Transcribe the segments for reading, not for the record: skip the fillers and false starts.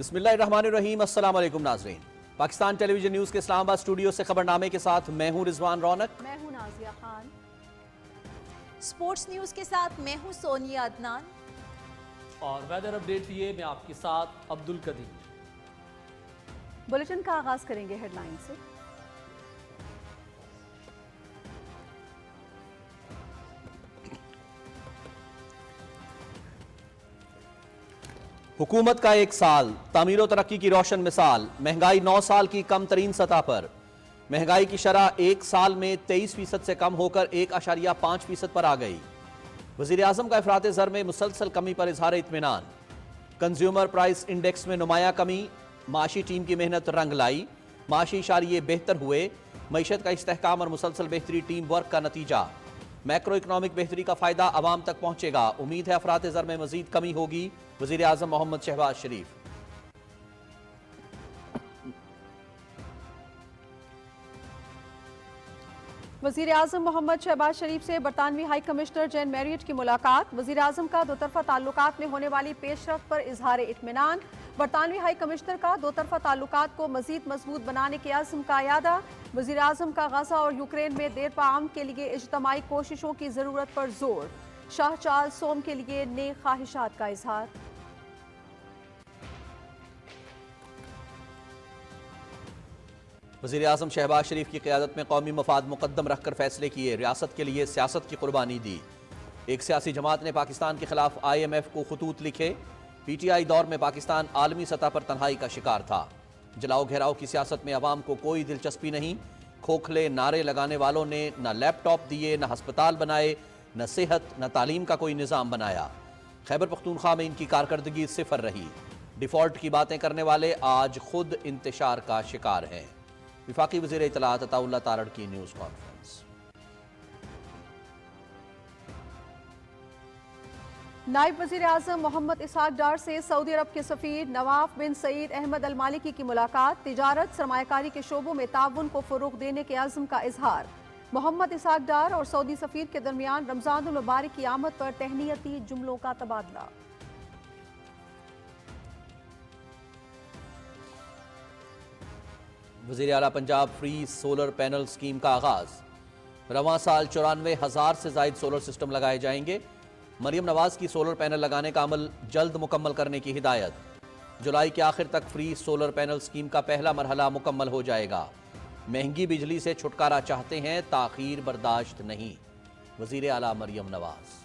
بسم اللہ الرحمن الرحیم۔ السلام علیکم ناظرین، پاکستان ٹیلی ویژن نیوز کے اسلام آباد اسٹوڈیو سے خبرنامے کے ساتھ میں ہوں رضوان رونق۔ میں ہوں نازیہ خان۔ سپورٹس نیوز کے ساتھ میں ہوں سونیا عدنان۔ اور ویدر اپڈیٹ لیے میں آپ کے ساتھ عبد القدیر۔ بلیٹن کا آغاز کریں گے ہیڈ لائن سے۔ حکومت کا ایک سال، تعمیر و ترقی کی روشن مثال، مہنگائی 9 سال کی کم ترین سطح پر، مہنگائی کی شرح ایک سال میں 23% سے کم ہو کر 1.5% پر آ گئی۔ وزیراعظم کا افراط زر میں مسلسل کمی پر اظہار اطمینان، کنزیومر پرائس انڈیکس میں نمایاں کمی، معاشی ٹیم کی محنت رنگ لائی، معاشی اشاریے بہتر ہوئے، معیشت کا استحکام اور مسلسل بہتری ٹیم ورک کا نتیجہ، میکرو اکنامک بہتری کا فائدہ عوام تک پہنچے گا، امید ہے افراط زر میں مزید کمی ہوگی، وزیراعظم محمد شہباز شریف۔ وزیراعظم محمد شہباز شریف سے برطانوی ہائی کمشنر جین میریٹ کی ملاقات، وزیراعظم کا دو طرفہ تعلقات میں ہونے والی پیش رفت پر اظہار اطمینان، برطانوی ہائی کمشنر کا دو طرفہ تعلقات کو مزید مضبوط بنانے کے عزم کا اعادہ، وزیراعظم کا غزہ اور یوکرین میں دیر پا کے لیے اجتماعی کوششوں کی ضرورت پر زور، شاہ چارلس سوم کے لیے نیک خواہشات کا اظہار۔ وزیراعظم شہباز شریف کی قیادت میں قومی مفاد مقدم رکھ کر فیصلے کیے، ریاست کے لیے سیاست کی قربانی دی۔ ایک سیاسی جماعت نے پاکستان کے خلاف IMF کو خطوط لکھے، PTI دور میں پاکستان عالمی سطح پر تنہائی کا شکار تھا، جلاؤ گھیراؤ کی سیاست میں عوام کو کوئی دلچسپی نہیں، کھوکھلے نعرے لگانے والوں نے نہ لیپ ٹاپ دیے، نہ ہسپتال بنائے، نہ صحت نہ تعلیم کا کوئی نظام بنایا۔ خیبر پختونخوا میں ان کی کارکردگی صفر رہی، ڈیفالٹ کی باتیں کرنے والے آج خود انتشار کا شکار ہیں۔ وفاقی وزیر اطلاعات عطا اللہ تارڑ کی نیوز کانفرنس۔ نائب وزیر اعظم محمد اسحاق ڈار سے سعودی عرب کے سفیر نواف بن سعید احمد المالکی کی ملاقات، تجارت سرمایہ کاری کے شعبوں میں تعاون کو فروغ دینے کے عزم کا اظہار، محمد اسحاق ڈار اور سعودی سفیر کے درمیان رمضان المبارک کی آمد پر تہنیتی جملوں کا تبادلہ۔ وزیر اعلیٰ Punjab free solar panel scheme کا آغاز، رواں سال 94,000 سے زائد سولر سسٹم لگائے جائیں گے، مریم نواز کی سولر پینل لگانے کا عمل جلد مکمل کرنے کی ہدایت، جولائی کے آخر تک فری سولر پینل سکیم کا پہلا مرحلہ مکمل ہو جائے گا، مہنگی بجلی سے چھٹکارا چاہتے ہیں، تاخیر برداشت نہیں، وزیر اعلیٰ مریم نواز۔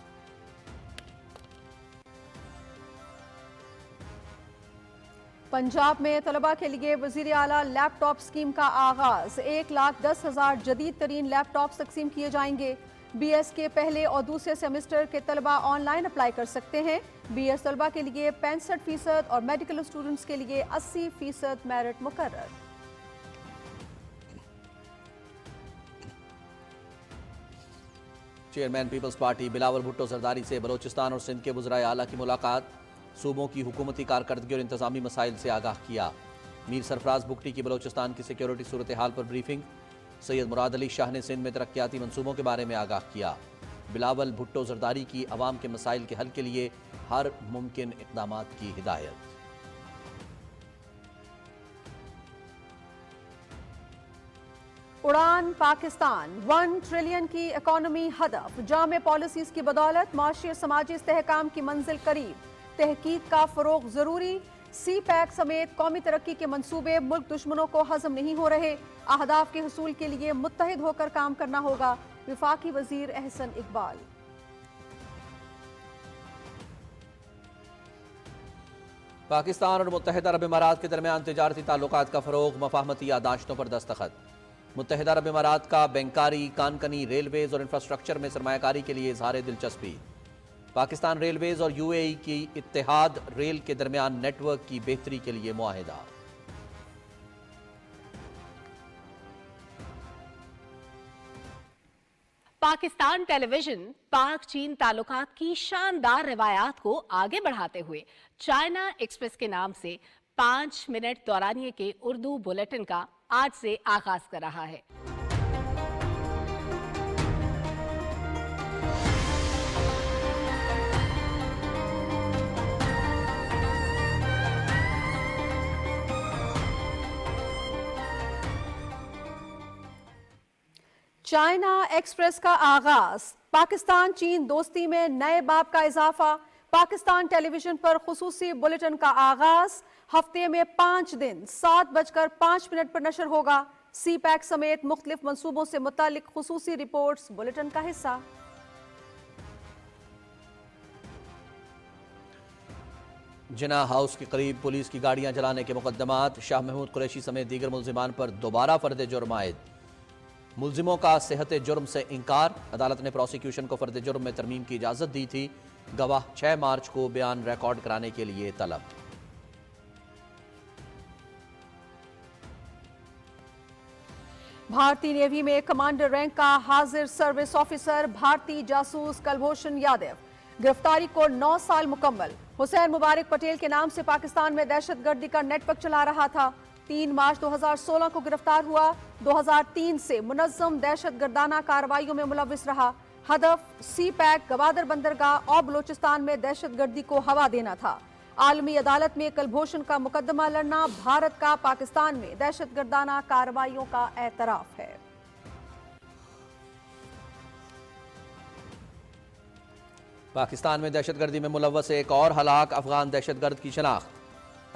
پنجاب میں طلبہ کے لیے وزیر اعلیٰ لیپ ٹاپ سکیم کا آغاز، 1,10,000 جدید ترین لیپ ٹاپس تقسیم کیے جائیں گے، BS کے پہلے اور دوسرے سیمسٹر کے طلبہ آن لائن اپلائی کر سکتے ہیں، BS طلبہ کے لیے 65% اور میڈیکل اسٹوڈنٹس کے لیے 80% میرٹ مقرر۔ چیئرمین پیپلز پارٹی بلاول بھٹو زرداری سے بلوچستان اور سندھ کے وزرائے اعلیٰ کی ملاقات، صوبوں کی حکومتی کارکردگی اور انتظامی مسائل سے آگاہ کیا، میر سرفراز بگٹی کی بلوچستان کی سیکیورٹی صورتحال پر بریفنگ، سید مراد علی شاہ نے سندھ میں ترقیاتی منصوبوں کے بارے میں آگاہ کیا، بلاول بھٹو زرداری کی عوام کے مسائل کے حل کے لیے ہر ممکن اقدامات کی ہدایت۔ اڑان پاکستان 1 ٹریلین کی اکانومی ہدف، جامع پالیسیز کی بدولت معاشی اور سماجی استحکام کی منزل قریب، تحقیق کا فروغ ضروری، سی پیک سمیت قومی ترقی کے منصوبے ملک دشمنوں کو ہضم نہیں ہو رہے، اہداف کے حصول کے لیے متحد ہو کر کام کرنا ہوگا، وفاقی وزیر احسن اقبال۔ پاکستان اور متحدہ عرب امارات کے درمیان تجارتی تعلقات کا فروغ، مفاہمتی یادداشتوں پر دستخط، متحدہ عرب امارات کا بینکاری، کانکنی، ریلویز اور انفراسٹرکچر میں سرمایہ کاری کے لیے اظہار دلچسپی، پاکستان ریلویز اور UAE کی اتحاد ریل کے درمیان نیٹ ورک کی بہتری کے لیے معاہدہ۔ پاکستان ٹیلی ویژن پاک چین تعلقات کی شاندار روایات کو آگے بڑھاتے ہوئے چائنا ایکسپریس کے نام سے 5 منٹ دورانیے کے اردو بلیٹن کا آج سے آغاز کر رہا ہے۔ चाइना एक्सप्रेस का आगाज, पाकिस्तान चीन दोस्ती में नए बाब का इजाफा, पाकिस्तान टेलीविजन पर खुसूसी बुलेटिन का आगाज, हफ्ते में 5 दिन 7:05 पर नशर होगा। सी पैक समेत मुख्तलिफ मंसूबों से मुतालिक खुसूसी रिपोर्ट्स बुलेटिन का हिस्सा। जिना हाउस के करीब पुलिस की गाड़ियां जलाने के मुकदमात, शाह महमूद कुरैशी समेत दीगर मुल्जिमान पर दोबारा फर्द जुर्म आयद। मुल्जिमों का सेहत जुर्म से इंकार, अदालत ने प्रोसिक्यूशन को फर्द जुर्म में तरमीम की इजाज़त दी थी। गवाह 6 मार्च को बयान रिकॉर्ड कराने के लिए तलब। भारतीय नेवी में कमांडर रैंक का हाजिर सर्विस ऑफिसर भारतीय जासूस कुलभूषण यादव, गिरफ्तारी को 9 साल मुकम्मल। हुसैन मुबारक पटेल के नाम से पाकिस्तान में दहशतगर्दी का नेटवर्क चला रहा था। 3 मार्च 2016 को गिरफ्तार हुआ। 2003 से मुनज़्ज़म दहशतगर्दाना कार्रवाइयों में मुलव्विस रहा। हदफ सी पैक, गवादर बंदरगाह और बलोचिस्तान में दहशतगर्दी को हवा देना था। आलमी अदालत में कुलभूषण का मुकदमा लड़ना भारत का पाकिस्तान में दहशतगर्दाना कार्रवाइयों का एतराफ है। पाकिस्तान में दहशतगर्दी में मुलव्वस एक और हलाक अफगान दहशतगर्द की शनाख्त।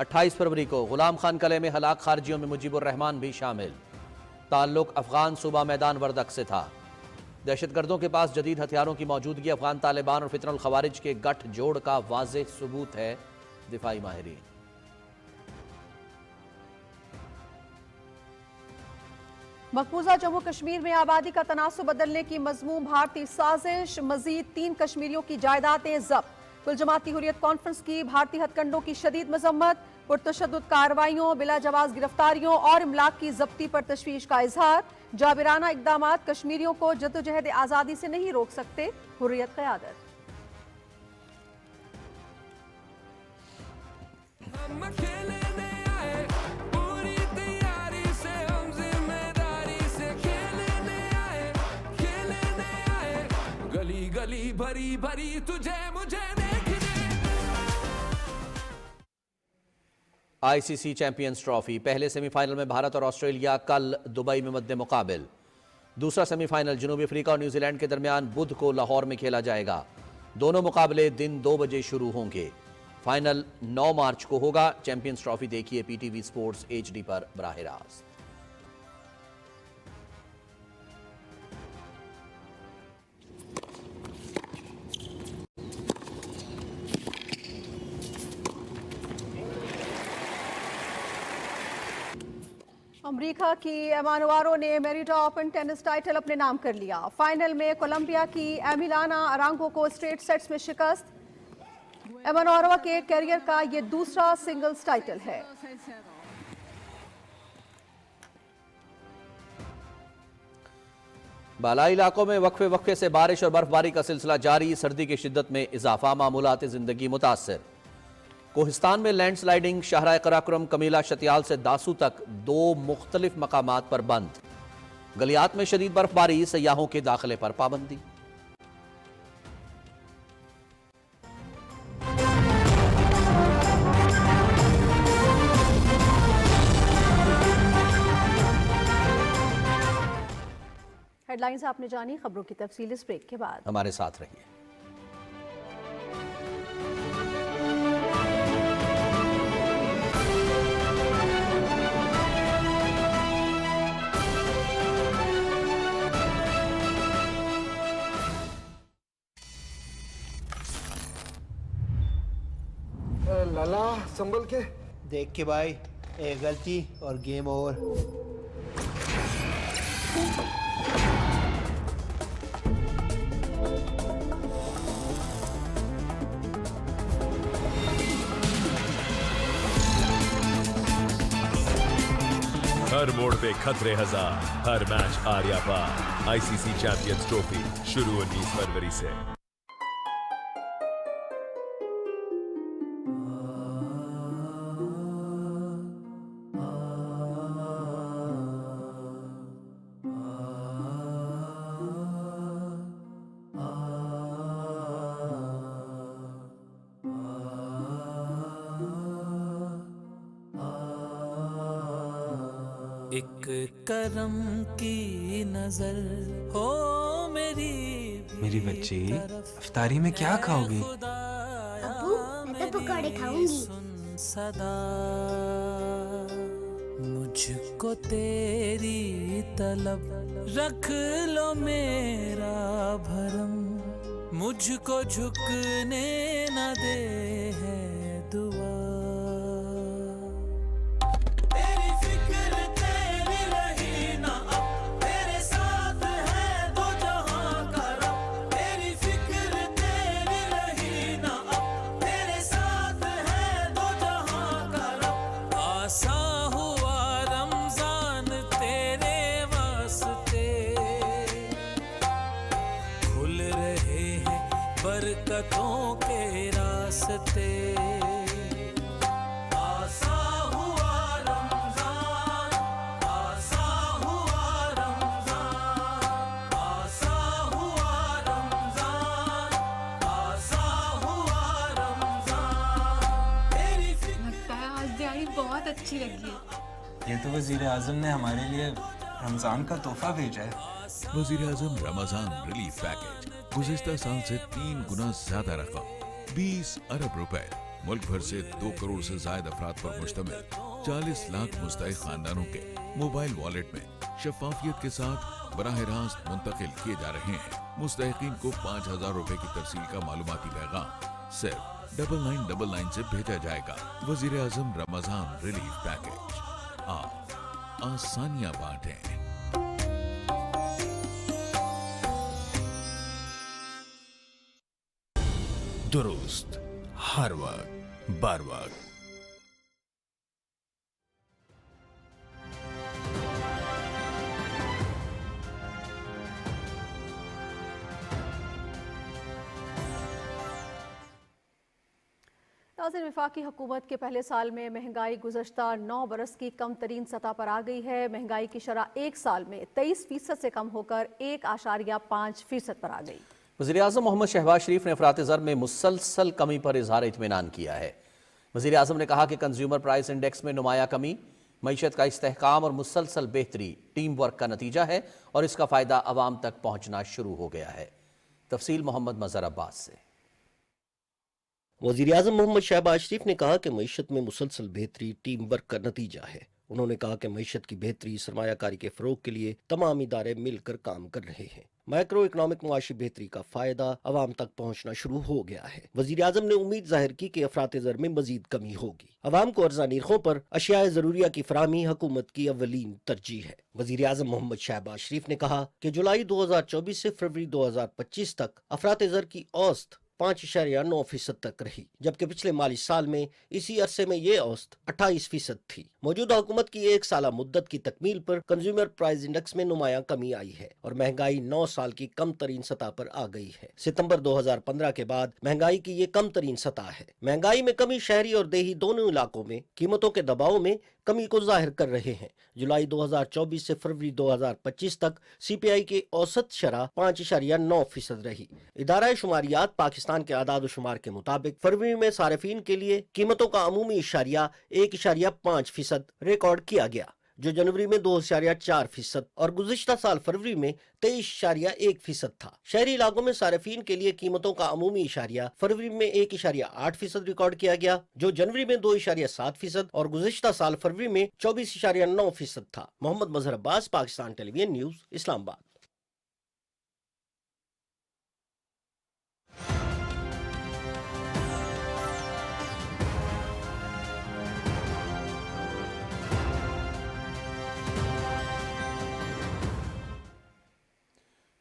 28 फरवरी को गुलाम खान कले में हलाक खारजियों में मुजीबुर रहमान भी शामिल। ताल्लुक अफगान सूबा मैदान वर्दक से था। दहशतगर्दों के पास जदीद हथियारों की मौजूदगी अफगान तालिबान और फितनुल खवारिज के गठ जोड़ का वाज़ेह सबूत है। दिफाई माहिरीन। मकबूजा जम्मू कश्मीर में आबादी का तनासुब बदलने की मजमूम भारतीय साजिश, मजीद 3 कश्मीरियों की जायदादें जब्त। कुल जमाती हुर्रियत कॉन्फ्रेंस की भारतीय हथकंडों की शदीद मजम्मत, पुरतशद्दुद कार्रवाइयों, बिला जवाज गिरफ्तारियों और इमलाक की जब्ती पर तशवीश का इजहार। जाबिराना इकदामात कश्मीरियों को जद्दोजहद आज़ादी से नहीं रोक सकते, हुर्रियत क़यादत। गली भरी भरी तुझे मुझे देखने। आईसीसी चैंपियंस ट्रॉफी, पहले सेमीफाइनल में भारत और ऑस्ट्रेलिया कल दुबई में मद्दे मुकाबिल। दूसरा सेमीफाइनल जनूबी अफ्रीका और न्यूजीलैंड के दरमियान बुध को लाहौर में खेला जाएगा। दोनों मुकाबले दिन 2 बजे शुरू होंगे। फाइनल 9 मार्च को होगा। चैंपियंस ट्रॉफी देखिए पीटीवी स्पोर्ट्स HD पर बराह रास्त। अमेरिका की एमानुआरो ने मेरिटा ओपन टेनिस टाइटल अपने नाम कर लिया। फाइनल में कोलंबिया की एमिलाना अरांगो को स्ट्रेट सेट्स में शिकस्त। एमानुआरो के करियर का ये दूसरा सिंगल्स टाइटल है। बालाई इलाकों में वक्फे वक्फे से बारिश और बर्फबारी का सिलसिला जारी। सर्दी की शिद्दत में इजाफा, मामूलात जिंदगी मुतासर। कोहिस्तान में लैंडस्लाइडिंग, शाहराह कराकुरम कमीला शतियाल से दासू तक 2 मुख्तलिफ मकामात पर बंद। गलियात में शदीद बर्फबारी, सयाहों के दाखिले पर पाबंदी। हेडलाइंस आपने जानी, खबरों की तफसील इस ब्रेक के बाद। हमारे साथ रहिए। लाला संभल के देख के भाई, एक गलती और गेम ओवर। हर मोड़ पे खतरे हजार, हर मैच आर्या पार। आईसीसी चैंपियंस ट्रॉफी शुरू 19 फरवरी से। एक करम की नजर हो मेरी बच्ची इफ्तारी में क्या खाओगी? अब्बू मैं तो पकौड़े खाऊंगी। सदा मुझको तेरी तलब रख लो मेरा भरम, मुझको झुकने न दे है दुआ। तेरी फिक्र तेरी रही ना अब, तेरे साथ है दो जहां का रब। तेरी फिक्र तेरी रही ना अब, तेरे साथ है दो जहां का रब। आसा हुआ रमजान तेरे वास्ते, खुल रहे हैं बरकतों के रास्ते। आसा हुआ रमजान, आसा हुआ रमजान, आसा हुआ रमजान, आसा हुआ रमजान। तेरी लगता है आज दिहाड़ी बहुत अच्छी लगी है। ये तो वजीर आजम ने हमारे लिए रमजान का तोहफा भेजा है। वजीर आजम रमजान रिलीफ पैकेज गुज़िश्ता साल से 3 गुना ज्यादा रकम, 20 अरब रुपए, मुल्क भर से 2 करोड़ से ज्यादा अफराद पर मुश्तमिल 40 लाख मुस्तहिक खानदानों के मोबाइल वॉलेट में शफाफियत के साथ बराह रास्त मुंतकिल किए जा रहे हैं। मुस्तहिकीन को 5000 रुपए की तरसील का मालूमाती पैगाम सिर्फ 9999 से भेजा जाएगा। वजीर आजम रमजान रिलीफ पैकेज, आप आसानियां बांटें। दुरुस्त हर वक्त बर वक्त। नाज़रीन, वफाकी हुकूमत के पहले साल में महंगाई गुज़श्ता 9 बरस की कम तरीन सतह पर आ गई है। महंगाई की शरह एक साल में 23% से कम होकर 1.5% पर आ गई। वज़ीर-ए-आज़म मोहम्मद शहबाज शरीफ ने अफरात ज़र में मुसलसल कमी पर इजहार इत्मीनान किया है। वज़ीर-ए-आज़म ने कहा कि कंज्यूमर प्राइस इंडेक्स में नुमाया कमी मईशत का इस्तेहकाम और मुसलसल बेहतरी टीम वर्क का नतीजा है और इसका फ़ायदा अवाम तक पहुँचना शुरू हो गया है। तफसील मोहम्मद मज़हर अब्बास से। वज़ीर-ए-आज़म मोहम्मद शहबाज शरीफ ने कहा कि मईशत में मुसलसल बेहतरी टीम वर्क का नतीजा है। उन्होंने कहा कि मईशत की बेहतरी सरमायाकारी के फ़रोग के लिए तमाम इदारे मिलकर काम कर रहे हैं। माइक्रो इकनॉमिक मुआशी बेहतरी का फ़ायदा अवाम तक पहुँचना शुरू हो गया है। वज़ीर-ए-आज़म ने उम्मीद जाहिर की कि अफरात ज़र में मज़ीद कमी होगी। अवाम को अर्ज़ा निर्खों पर अशियाए ज़रूरिया की फराहमी हुकूमत की अव्वलीन तरजीह है। वज़ीर-ए-आज़म मोहम्मद शहबाज शरीफ ने कहा कि जुलाई 2024 से फरवरी 2025 तक अफरात ज़र की औसत 5.9% तक रही, जबकि पिछले माली साल में इसी अरसे में ये औसत 28% थी। मौजूदा हुकूमत की 1 साला मुद्दत की तकमील पर कंज्यूमर प्राइस इंडेक्स में नुमाया कमी आई है और महंगाई 9 साल की कम तरीन सतह पर आ गई है। सितंबर 2015 के बाद महंगाई की ये कम तरीन सतह है। महंगाई में कमी शहरी और देही दोनों इलाकों में कीमतों के दबाव में कमी को जाहिर कर रहे हैं। जुलाई 2024 से फरवरी 2025 तक CPI की औसत शरह 5.9% रही। इदारा शुमारियात पाकिस्तान के आदाद शुमार के मुताबिक फरवरी में सारिफीन के लिए कीमतों का अमूमी इशारिया 1.5% रिकॉर्ड किया गया, जो जनवरी में 2.4% और गुज़िश्ता साल फरवरी में 23.1% था। शहरी इलाकों में सारिफीन के लिए कीमतों का अमूमी इशारिया फरवरी में 1.8% रिकॉर्ड किया गया, जो जनवरी में 2.7% और गुज़िश्ता साल फरवरी में 24.9% था। Mohammad Mazhar Abbas, Pakistan television news, Islamabad.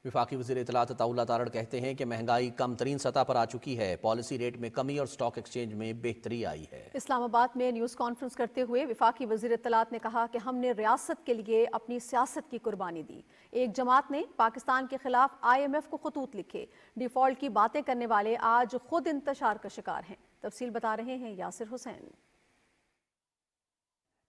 वफाकी वज़ीर इत्तलात अताउल्लाह तारड़ कहते हैं कि महंगाई कम तरीन सतह पर आ चुकी है। पॉलिसी रेट में कमी और स्टॉक एक्सचेंज में बेहतरी आई है। इस्लामाबाद में न्यूज़ कॉन्फ्रेंस करते हुए वफाकी वज़ीर इत्तलात ने कहा कि हमने रियासत के लिए अपनी सियासत की कुर्बानी दी। एक जमात ने पाकिस्तान के खिलाफ IMF को खतूत लिखे। डिफ़ॉल्ट की बातें करने वाले आज खुद इंतशार का शिकार हैं। तफसील बता रहे हैं यासिर हुसैन।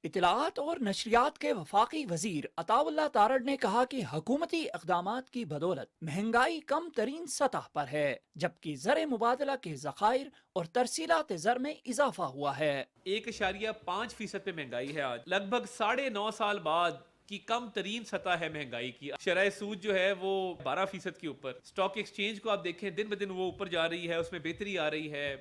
इत्तलाआत और नशरियात के वफाकी वजीर अताउल्लाह तारड़ ने कहा कि हुकूमती इक़दामात की बदौलत महंगाई कम तरीन सतह पर है, जबकि ज़र मुबादला के ज़खायर और तरसीलात ज़र में इजाफा हुआ है। 1.5% पे महंगाई है आज। लगभग 9.5 साल बाद کی کم ترین سطح ہے مہنگائی کی. شرح سود جو ہے وہ 12% کے اوپر. اسٹاک ایکسچینج کو آپ دیکھیں دن بدن وہ اوپر جا رہی ہے, اس میں بہتری آ رہی ہے,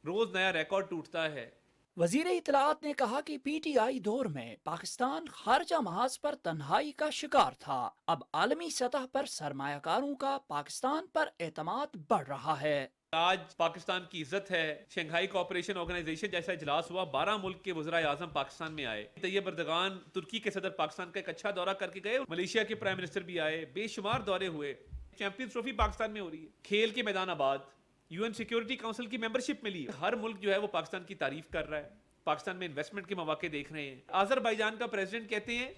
روز نیا ریکارڈ ٹوٹتا ہے. وزیر اطلاعات نے کہا کہ پی ٹی آئی دور میں پاکستان خارجہ محاذ پر تنہائی کا شکار تھا. اب عالمی سطح پر سرمایہ کاروں کا پاکستان پر اعتماد بڑھ رہا ہے. آج پاکستان کی عزت ہے. شنگھائی کوآپریشن آرگنائزیشن جیسا اجلاس ہوا, 12 ملک کے وزرائے اعظم پاکستان میں آئے. طیب اردگان ترکی کے صدر پاکستان کا ایک اچھا دورہ کر کے گئے. ملیشیا کے پرائم منسٹر بھی آئے. بے شمار دورے ہوئے. چیمپئنز ٹرافی پاکستان میں ہو رہی ہے. کھیل کے میدان آباد. UN سیکیورٹی کونسل کی ممبرشپ ملی. ہر ملک جو ہے وہ پاکستان کی تعریف کر رہا ہے. پاکستان میں انویسٹمنٹ کے مواقع دیکھ رہے ہیں. آذربائیجان کا پریزیڈنٹ کہتے ہیں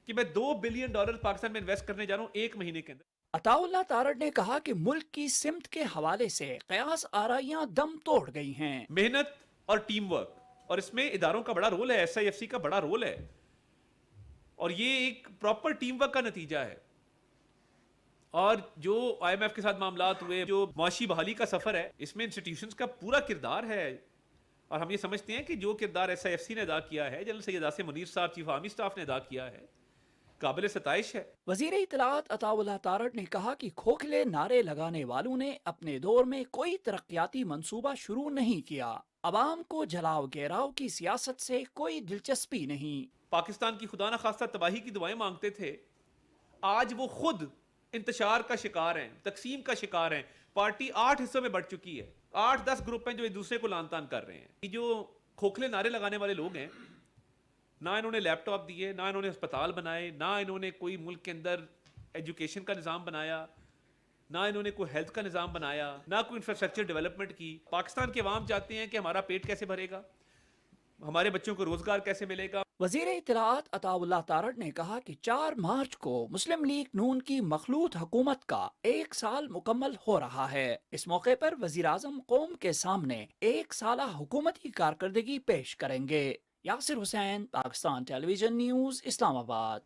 کہ میں $2 بلین پاکستان میں انویسٹ کرنے جا رہا ہوں 1 مہینے کے اندر. عطا اللہ تارڑ نے کہا کہ ملک کی سمت کے حوالے سے قیاس آرائیاں دم توڑ گئی ہیں. محنت اور ٹیم ورک, اور اس میں اداروں کا بڑا رول ہے, SIFC کا بڑا رول ہے, اور یہ ایک پراپر ٹیم ورک کا نتیجہ ہے. اور جو IMF کے ساتھ معاملات ہوئے, جو معاشی بحالی کا سفر ہے, اس میں انسٹیٹیوشنز کا پورا کردار ہے. اور ہم یہ سمجھتے ہیں کہ جو کردار SIFC نے ادا کیا ہے, جنرل سید آصف منیر صاحب چیف آرمی سٹاف نے ادا کیا ہے, قابل ستائش ہے. وزیر اطلاعات عطا اللہ تارڑ نے کہا کہ کھوکھلے نعرے لگانے والوں نے اپنے دور میں کوئی ترقیاتی منصوبہ شروع نہیں کیا. عوام کو جلاؤ گیراؤ کی سیاست سے کوئی دلچسپی نہیں. پاکستان کی خدا نخواستہ تباہی کی دعائیں مانگتے تھے, آج وہ خود انتشار کا شکار ہیں, تقسیم کا شکار ہیں. پارٹی 8 حصوں میں بڑھ چکی ہے. 8-10 گروپ ہیں جو ایک دوسرے کو لان تان کر رہے ہیں. یہ جو کھوکھلے نعرے لگانے والے لوگ ہیں, نہ انہوں نے لیپ ٹاپ دیے, نہ انہوں نے ہسپتال بنائے, نہ انہوں نے کوئی ملک کے اندر ایجوکیشن کا نظام بنایا, نہ انہوں نے کوئی ہیلتھ کا نظام بنایا, نہ کوئی انفراسٹرکچر ڈیولپمنٹ کی. پاکستان کے عوام چاہتے ہیں کہ ہمارا پیٹ کیسے بھرے گا, ہمارے بچوں کو روزگار کیسے ملے گا. وزیر اطلاعات عطا اللہ تارڑ نے کہا کہ 4 مارچ کو مسلم لیگ نون کی مخلوط حکومت کا 1 سال مکمل ہو رہا ہے. اس موقع پر وزیر اعظم قوم کے سامنے 1 سالہ حکومتی کارکردگی پیش کریں گے. یاسر حسین, پاکستان ٹیلی ویژن نیوز, اسلام آباد.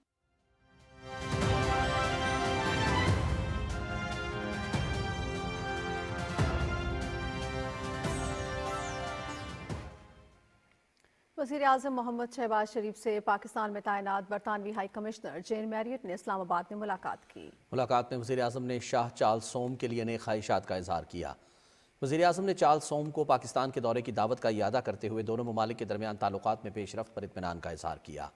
وزیر اعظم محمد شہباز شریف سے پاکستان میں تعینات برطانوی ہائی کمشنر جین میریٹ نے اسلام آباد میں ملاقات کی. ملاقات میں وزیر اعظم نے شاہ چارلس سوم کے لیے نیک خواہشات کا اظہار کیا. وزیر اعظم نے چارلس سوم کو پاکستان کے دورے کی دعوت کا اعادہ کرتے ہوئے دونوں ممالک کے درمیان تعلقات میں پیش رفت پر اطمینان کا اظہار کیا.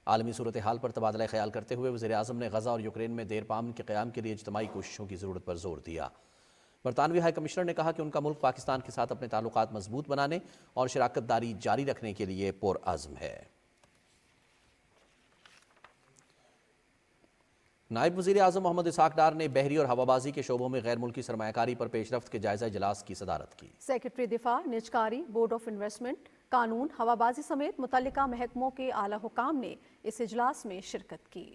عالمی صورتحال پر تبادلہ خیال کرتے ہوئے وزیر اعظم نے غزہ اور یوکرین میں دیر پامن کے قیام کے لیے اجتماعی کوششوں کی ضرورت پر زور دیا. برطانوی ہائی کمشنر نے کہا کہ ان کا ملک پاکستان کے ساتھ اپنے تعلقات مضبوط بنانے اور شراکت داری جاری رکھنے کے لیے پرعزم ہے. نائب وزیر اعظم محمد اسحاق ڈار نے بحری اور ہوابازی کے شعبوں میں غیر ملکی سرمایہ کاری پر پیش رفت کے جائزہ اجلاس کی صدارت کی. سیکرٹری دفاع, نجکاری, بورڈ آف انویسٹمنٹ, قانون, ہوابازی سمیت متعلقہ محکموں کے اعلیٰ حکام نے اس اجلاس میں شرکت کی.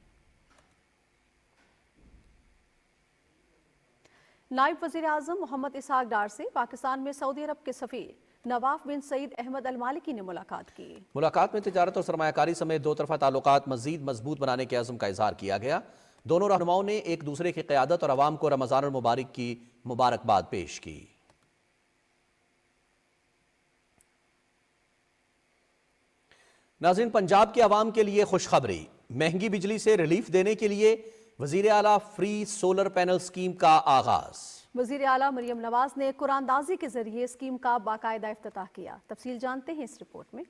نائب وزیر اعظم محمد اسحاق ڈار سے پاکستان میں سعودی عرب کے سفیر نواف بن سعید احمد المالکی نے ملاقات کی. ملاقات میں تجارت اور سرمایہ کاری سمیت 2 طرفہ تعلقات مزید مضبوط بنانے کے عزم کا اظہار کیا گیا. دونوں رہنماؤں نے ایک دوسرے کی قیادت اور عوام کو رمضان المبارک کی مبارکباد پیش کی. ناظرین, پنجاب کے عوام کے لیے خوشخبری. مہنگی بجلی سے ریلیف دینے کے لیے وزیر اعلیٰ فری سولر پینل سکیم کا آغاز. وزیر اعلیٰ مریم نواز نے قرآن دازی کے ذریعے اسکیم کا باقاعدہ افتتاح کیا. تفصیل جانتے ہیں اس رپورٹ میں.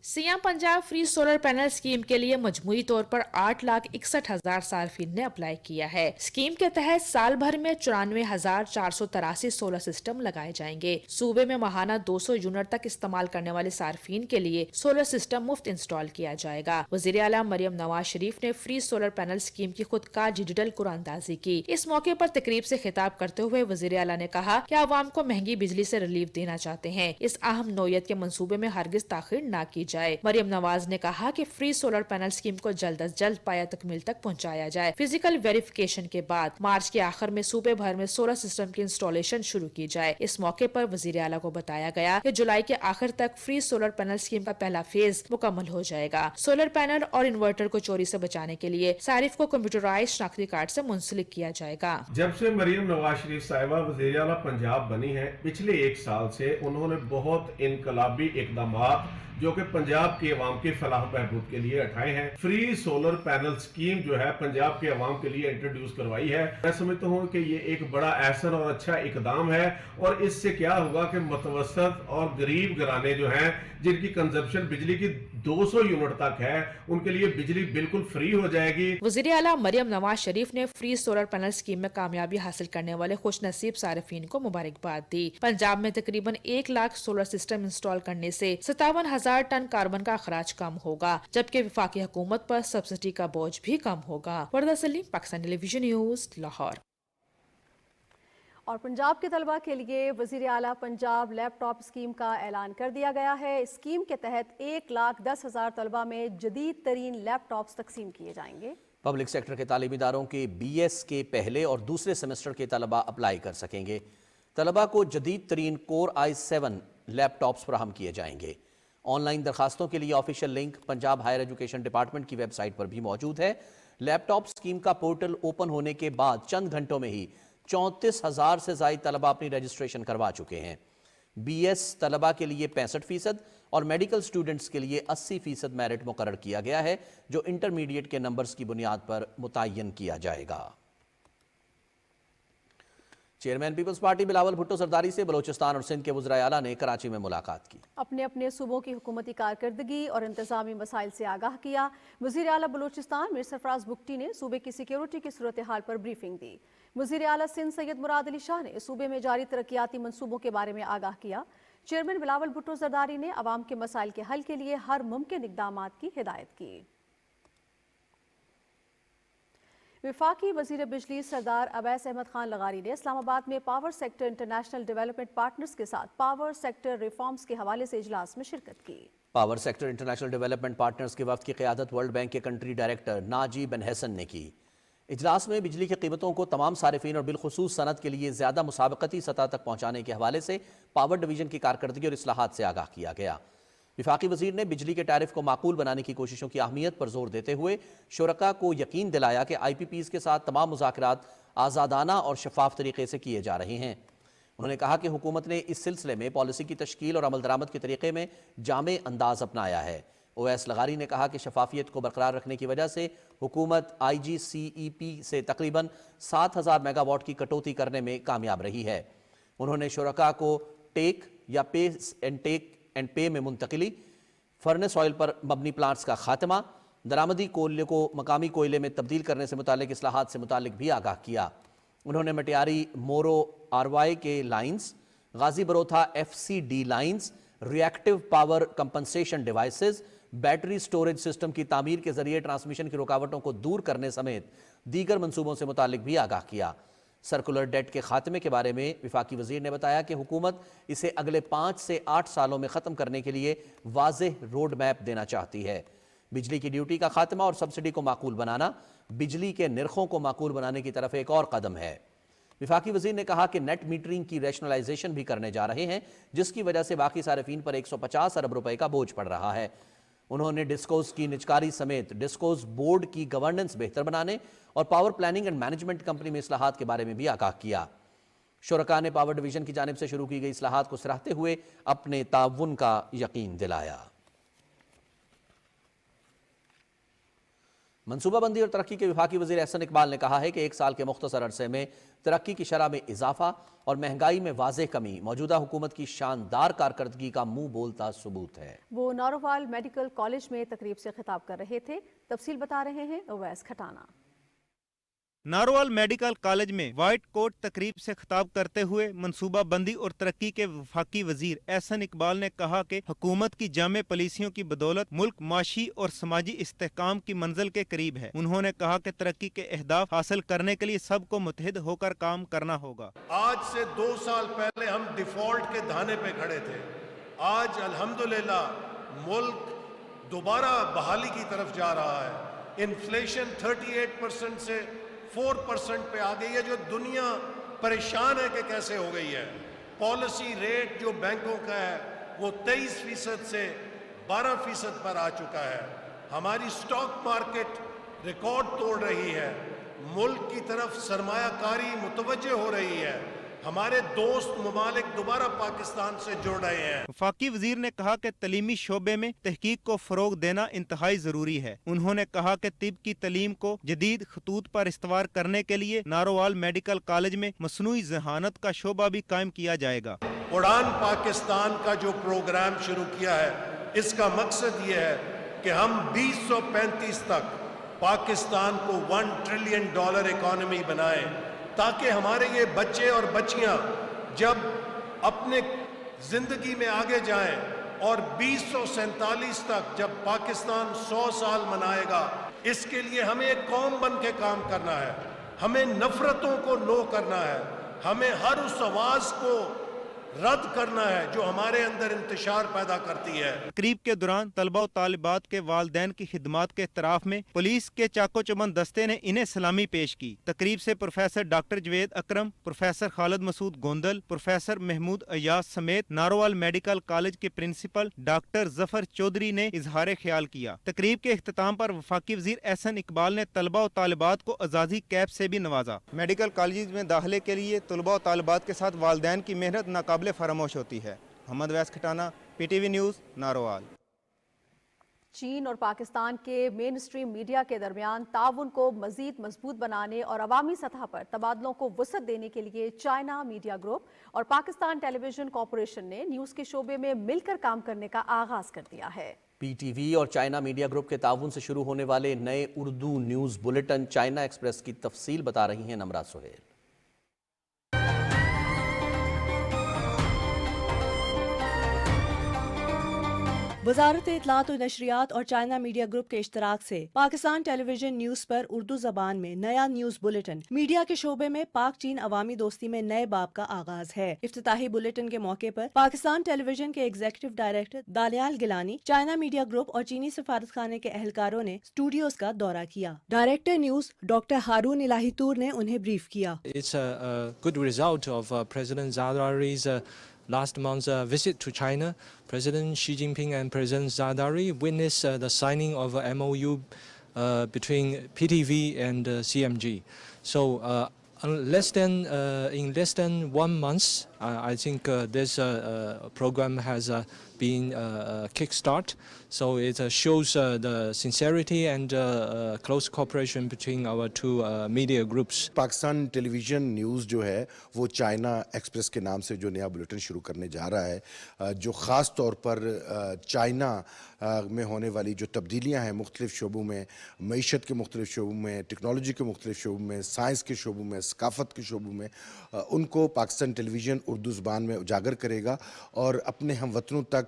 سیام Punjab free solar panel scheme کے لیے مجموعی طور پر 8,61,000 صارفین نے اپلائی کیا ہے. سکیم کے تحت سال بھر میں 94,483 سولر سسٹم لگائے جائیں گے. صوبے میں ماہانہ 200 یونٹ تک استعمال کرنے والے صارفین کے لیے سولر سسٹم مفت انسٹال کیا جائے گا. وزیر اعلیٰ مریم نواز شریف نے فری سولر پینل سکیم کی خودکار ڈیجیٹل قرآن دازی کی. اس موقع پر تقریب سے خطاب کرتے ہوئے وزیر اعلیٰ نے کہا کہ عوام کو مہنگی بجلی سے ریلیف دینا چاہتے ہیں. اس اہم نوعیت کے منصوبے میں ہرگز تاخیر نہ کی جائے. مریم نواز نے کہا کہ فری سولر پینل سکیم کو جلد از جلد پایہ تکمیل تک پہنچایا جائے. فزیکل ویریفیکیشن کے بعد مارچ کے آخر میں صوبے بھر میں سولر سسٹم کی انسٹالیشن شروع کی جائے. اس موقع پر وزیر اعلیٰ کو بتایا گیا کہ جولائی کے آخر تک فری سولر پینل سکیم کا پہلا فیز مکمل ہو جائے گا. سولر پینل اور انورٹر کو چوری سے بچانے کے لیے صارف کو کمپیوٹرائز شناختی کارڈ سے منسلک کیا جائے گا. جب سے مریم نواز شریف صاحبہ وزیر اعلیٰ پنجاب بنی ہے، پچھلے 1 سال سے انہوں نے بہت انقلابی اقدامات جو کہ پنجاب کے عوام کی فلاح و بہبود کے لیے اٹھائے ہیں. فری سولر پینل اسکیم جو ہے پنجاب کے عوام کے لیے انٹروڈیوس کروائی ہے. میں سمجھتا ہوں کہ یہ ایک بڑا احسن اور اچھا اقدام ہے، اور اس سے کیا ہوگا کہ متوسط اور غریب گھرانے جو ہیں جن کی کنزمپشن بجلی کی 200 یونٹ تک ہے، ان کے لیے بجلی بالکل فری ہو جائے گی. وزیر اعلیٰ مریم نواز شریف نے فری سولر پینل اسکیم میں کامیابی حاصل کرنے والے خوش نصیب صارفین کو مبارکباد دی. پنجاب میں تقریباً 1 لاکھ سولر سسٹم انسٹال کرنے سے 57,000 ٹن کاربن کا اخراج کم ہوگا، جبکہ وفاقی حکومت پر سبسڈی کا بوجھ بھی کم ہوگا. وردہ سلیم، پاکستان ٹیلی ویژن نیوز، لاہور. اور پنجاب کے طلبہ کے لیے وزیر اعلیٰ پنجاب لیپ ٹاپ اسکیم کا اعلان کر دیا گیا ہے. اسکیم کے تحت 1,10,000 طلبہ میں جدید ترین لیپ ٹاپس تقسیم کیے جائیں گے. پبلک سیکٹر کے تعلیمی اداروں کے BS کے پہلے اور دوسرے سیمسٹر کے طلبہ اپلائی کر سکیں گے. طلبہ کو جدید ترین کور i7 لیپ ٹاپس فراہم کیے جائیں گے. آن لائن درخواستوں کے لیے official link Punjab higher education department کی ویب سائٹ پر بھی موجود ہے. لیپ ٹاپ اسکیم کا پورٹل اوپن ہونے کے بعد چند گھنٹوں میں ہی 34,000 سے زائد طلبہ اپنی رجسٹریشن کروا چکے ہیں. BS طلبہ کے لیے 65% اور میڈیکل سٹوڈنٹس کے لیے 80% میرٹ مقرر کیا گیا ہے، جو انٹرمیڈیٹ کے نمبرز کی بنیاد پر متعین کیا جائے گا. چیئرمین پیپلز پارٹی بلاول بھٹو زرداری سے بلوچستان اور سندھ کے وزرائے اعلیٰ نے کراچی میں ملاقات کی. اپنے اپنے صوبوں کی حکومتی کارکردگی اور انتظامی مسائل سے آگاہ کیا. وزیر اعلیٰ بلوچستان میر سرفراز بگٹی نے صوبے کی سیکیورٹی کی صورتحال پر بریفنگ دی. وزیر اعلیٰ سندھ سید مراد علی شاہ نے صوبے میں جاری ترقیاتی منصوبوں کے بارے میں آگاہ کیا. چیئرمین بلاول بھٹو زرداری نے عوام کے مسائل کے حل کے لیے ہر ممکن اقدامات کی ہدایت کی. وفاقی وزیر بجلی سردار اویس احمد خان لغاری نے اسلام آباد میں power sector international development partners کے ساتھ پاور سیکٹر ریفارمز کے حوالے سے اجلاس میں شرکت کی. Power sector international development partners کے وفد کی قیادت ورلڈ بینک کے کنٹری ڈائریکٹر ناجی بن حسن نے کی. اجلاس میں بجلی کی قیمتوں کو تمام صارفین اور بالخصوص صنعت کے لیے زیادہ مسابقتی سطح تک پہنچانے کے حوالے سے پاور ڈویژن کی کارکردگی اور اصلاحات سے آگاہ کیا گیا. وفاقی وزیر نے بجلی کے ٹیرف کو معقول بنانے کی کوششوں کی اہمیت پر زور دیتے ہوئے شرکاء کو یقین دلایا کہ IPPs کے ساتھ تمام مذاکرات آزادانہ اور شفاف طریقے سے کیے جا رہے ہیں. انہوں نے کہا کہ حکومت نے اس سلسلے میں پالیسی کی تشکیل اور عمل درآمد کے طریقے میں جامع انداز اپنایا ہے. اویس لغاری نے کہا کہ شفافیت کو برقرار رکھنے کی وجہ سے حکومت IGCEP سے تقریباً 7,000 میگا واٹ کی کٹوتی کرنے میں کامیاب رہی ہے. انہوں نے شرکاء کو ٹیک یا پے اینڈ پے میں منتقلی، فرنس آئل پر مبنی پلانٹس کا خاتمہ، درآمدی کوئلے کو مقامی کوئلے میں تبدیل کرنے سے متعلق اصلاحات سے متعلق بھی آگاہ کیا. انہوں نے مٹیاری مورو RY کے lines, Ghazi Barotha FCD lines, reactive power compensation devices, battery storage system کی تعمیر کے ذریعے ٹرانسمیشن کی رکاوٹوں کو دور کرنے سمیت دیگر منصوبوں سے متعلق بھی آگاہ کیا. سرکولر ڈیٹ کے خاتمے کے بارے میں وفاقی وزیر نے بتایا کہ حکومت اسے اگلے 5 سے 8 سالوں میں ختم کرنے کے لیے واضح روڈ میپ دینا چاہتی ہے. بجلی کی ڈیوٹی کا خاتمہ اور سبسڈی کو معقول بنانا بجلی کے نرخوں کو معقول بنانے کی طرف ایک اور قدم ہے. وفاقی وزیر نے کہا کہ نیٹ میٹرنگ کی ریشنلائزیشن بھی کرنے جا رہے ہیں، جس کی وجہ سے باقی صارفین پر 150 ارب روپے کا بوجھ پڑ رہا ہے. انہوں نے ڈسکوز کی نجکاری سمیت ڈسکوز بورڈ کی گورننس بہتر بنانے اور power planning and management company میں اصلاحات کے بارے میں بھی آگاہ کیا. شرکاء نے پاور ڈویژن کی جانب سے شروع کی گئی اصلاحات کو سراہتے ہوئے اپنے تعاون کا یقین دلایا. منصوبہ بندی اور ترقی کے وفاقی وزیر احسن اقبال نے کہا ہے کہ 1 سال کے مختصر عرصے میں ترقی کی شرح میں اضافہ اور مہنگائی میں واضح کمی موجودہ حکومت کی شاندار کارکردگی کا منہ بولتا ثبوت ہے. وہ نارووال میڈیکل کالج میں تقریب سے خطاب کر رہے تھے. تفصیل بتا رہے ہیں اویس کھٹانا. نارووال میڈیکل کالج میں وائٹ کوٹ تقریب سے خطاب کرتے ہوئے منصوبہ بندی اور ترقی کے وفاقی وزیر احسن اقبال نے کہا کہ حکومت کی جامع پالیسیوں کی بدولت ملک معاشی اور سماجی استحکام کی منزل کے قریب ہے. انہوں نے کہا کہ ترقی کے اہداف حاصل کرنے کے لیے سب کو متحد ہو کر کام کرنا ہوگا. آج سے 2 سال پہلے ہم ڈیفالٹ کے دھانے پہ کھڑے تھے. آج الحمدللہ ملک دوبارہ بحالی کی طرف جا رہا ہے. انفلیشن 38% سے 4% پہ آ گئی ہے، جو دنیا پریشان ہے کہ کیسے ہو گئی ہے. پالیسی ریٹ جو بینکوں کا ہے وہ 23% سے 12% پر آ چکا ہے. ہماری سٹاک مارکیٹ ریکارڈ توڑ رہی ہے. ملک کی طرف سرمایہ کاری متوجہ ہو رہی ہے. हमारे दोस्त ममालिक दोबारा पाकिस्तान से जुड़ रहे हैं। वफाकी वजीर ने कहा कि तलीमी शोबे में तहकीक को फरोग देना इंतहाई जरूरी है। उन्होंने कहा कि तिब की तलीम को जदीद खतूत पर इस्तवार करने के लिए नारोवाल मेडिकल कॉलेज में मसनूई जहानत का शोबा भी कायम किया जाएगा। उड़ान पाकिस्तान का जो प्रोग्राम शुरू किया है, इसका मकसद ये है कि हम 2035 तक पाकिस्तान को $1 ट्रिलियन इकोनॉमी बनाएं, ताकि हमारे ये बच्चे और बच्चियां जब अपने जिंदगी में आगे जाएं और 2047 तक जब पाकिस्तान 100 साल मनाएगा, इसके लिए हमें एक कौम बन के काम करना है। हमें नफरतों को नो करना है, हमें हर उस आवाज को रद्द करना है जो हमारे अंदर इंतशार पैदा करती है। तकरीब के दौरान तलबा और तालिबात के वालिदैन की खिदमात के इतराफ में पुलिस के चाको चमन दस्ते ने इन्हें सलामी पेश की। तकरीब से प्रोफेसर डॉक्टर जवेद अकरम, प्रोफेसर खालिद मसूद गोंदल, प्रोफेसर महमूद अयाज समेत नारोवाल मेडिकल कॉलेज के प्रिंसिपल डॉक्टर जफर चौधरी ने इजहार ख्याल किया। तकरीब के इख्तिताम पर वफाकी वजीर एहसन इकबाल ने तलबा और तालिबात को आजादी कैप से भी नवाजा। मेडिकल कॉलेज में दाखिले के लिए तलबा और तालिबात के साथ वालिदैन की मेहनत नाकाबिले फरामोश होती है। मोहम्मद वैस खटाना, PTV न्यूज़, नारोवाल। चीन और पाकिस्तान के मेन स्ट्रीम मीडिया के दरमियान ताउन को मजीद मजबूत बनाने और अवामी सतह पर तबादलों को वसअत देने के लिए चाइना मीडिया ग्रुप और पाकिस्तान टेलीविजन कॉरपोरेशन ने न्यूज़ के शोबे में मिलकर काम करने का आगाज कर दिया है। PTV और चाइना मीडिया ग्रुप के ताउन से शुरू होने वाले नए Urdu news bulletin China express की तफसील बता रही हैं नमरा सुहेल। वजारत इत्तलात और नशरियात और चाइना मीडिया ग्रुप के इश्तराक से पाकिस्तान टेलीविजन न्यूज़ पर उर्दू ज़बान में नया न्यूज़ बुलेटिन मीडिया के शोबे में पाक चीन अवामी दोस्ती में नए बाब का आगाज है। इफ्तिताही बुलेटिन के मौके पर पाकिस्तान टेलीविजन के executive director Daniyal Gilani, China media group और चीनी सफारत खाने के एहलकारों ने स्टूडियोज का दौरा किया। डायरेक्टर न्यूज़ डॉक्टर हारून इलाहीतूर ने उन्हें ब्रीफ किया। It's a good result of President Zardari's last month's visit to China. President Xi Jinping and President Zardari witnessed the signing of a MOU between PTV and CMG. So in less than 1 month, I think this program has been kickstart. So it shows the sincerity and close cooperation between our two media groups. Pakistan television news जो है वो China express के नाम से जो नया bulletin शुरू करने जा रहा है, जो ख़ास तौर पर चाइना में होने वाली जो तब्दीलियां हैं मुख्तलिफ शोबों में, मईशत के मुख्तलिफ शोबों में, टेक्नोलॉजी के मुख्तलिफ शोबों में, साइंस के शोबों में, सकाफ़त के शोबों में, उनको पाकिस्तान टेलीविज़न उर्दू ज़बान में उजागर करेगा और अपने हम वतनों तक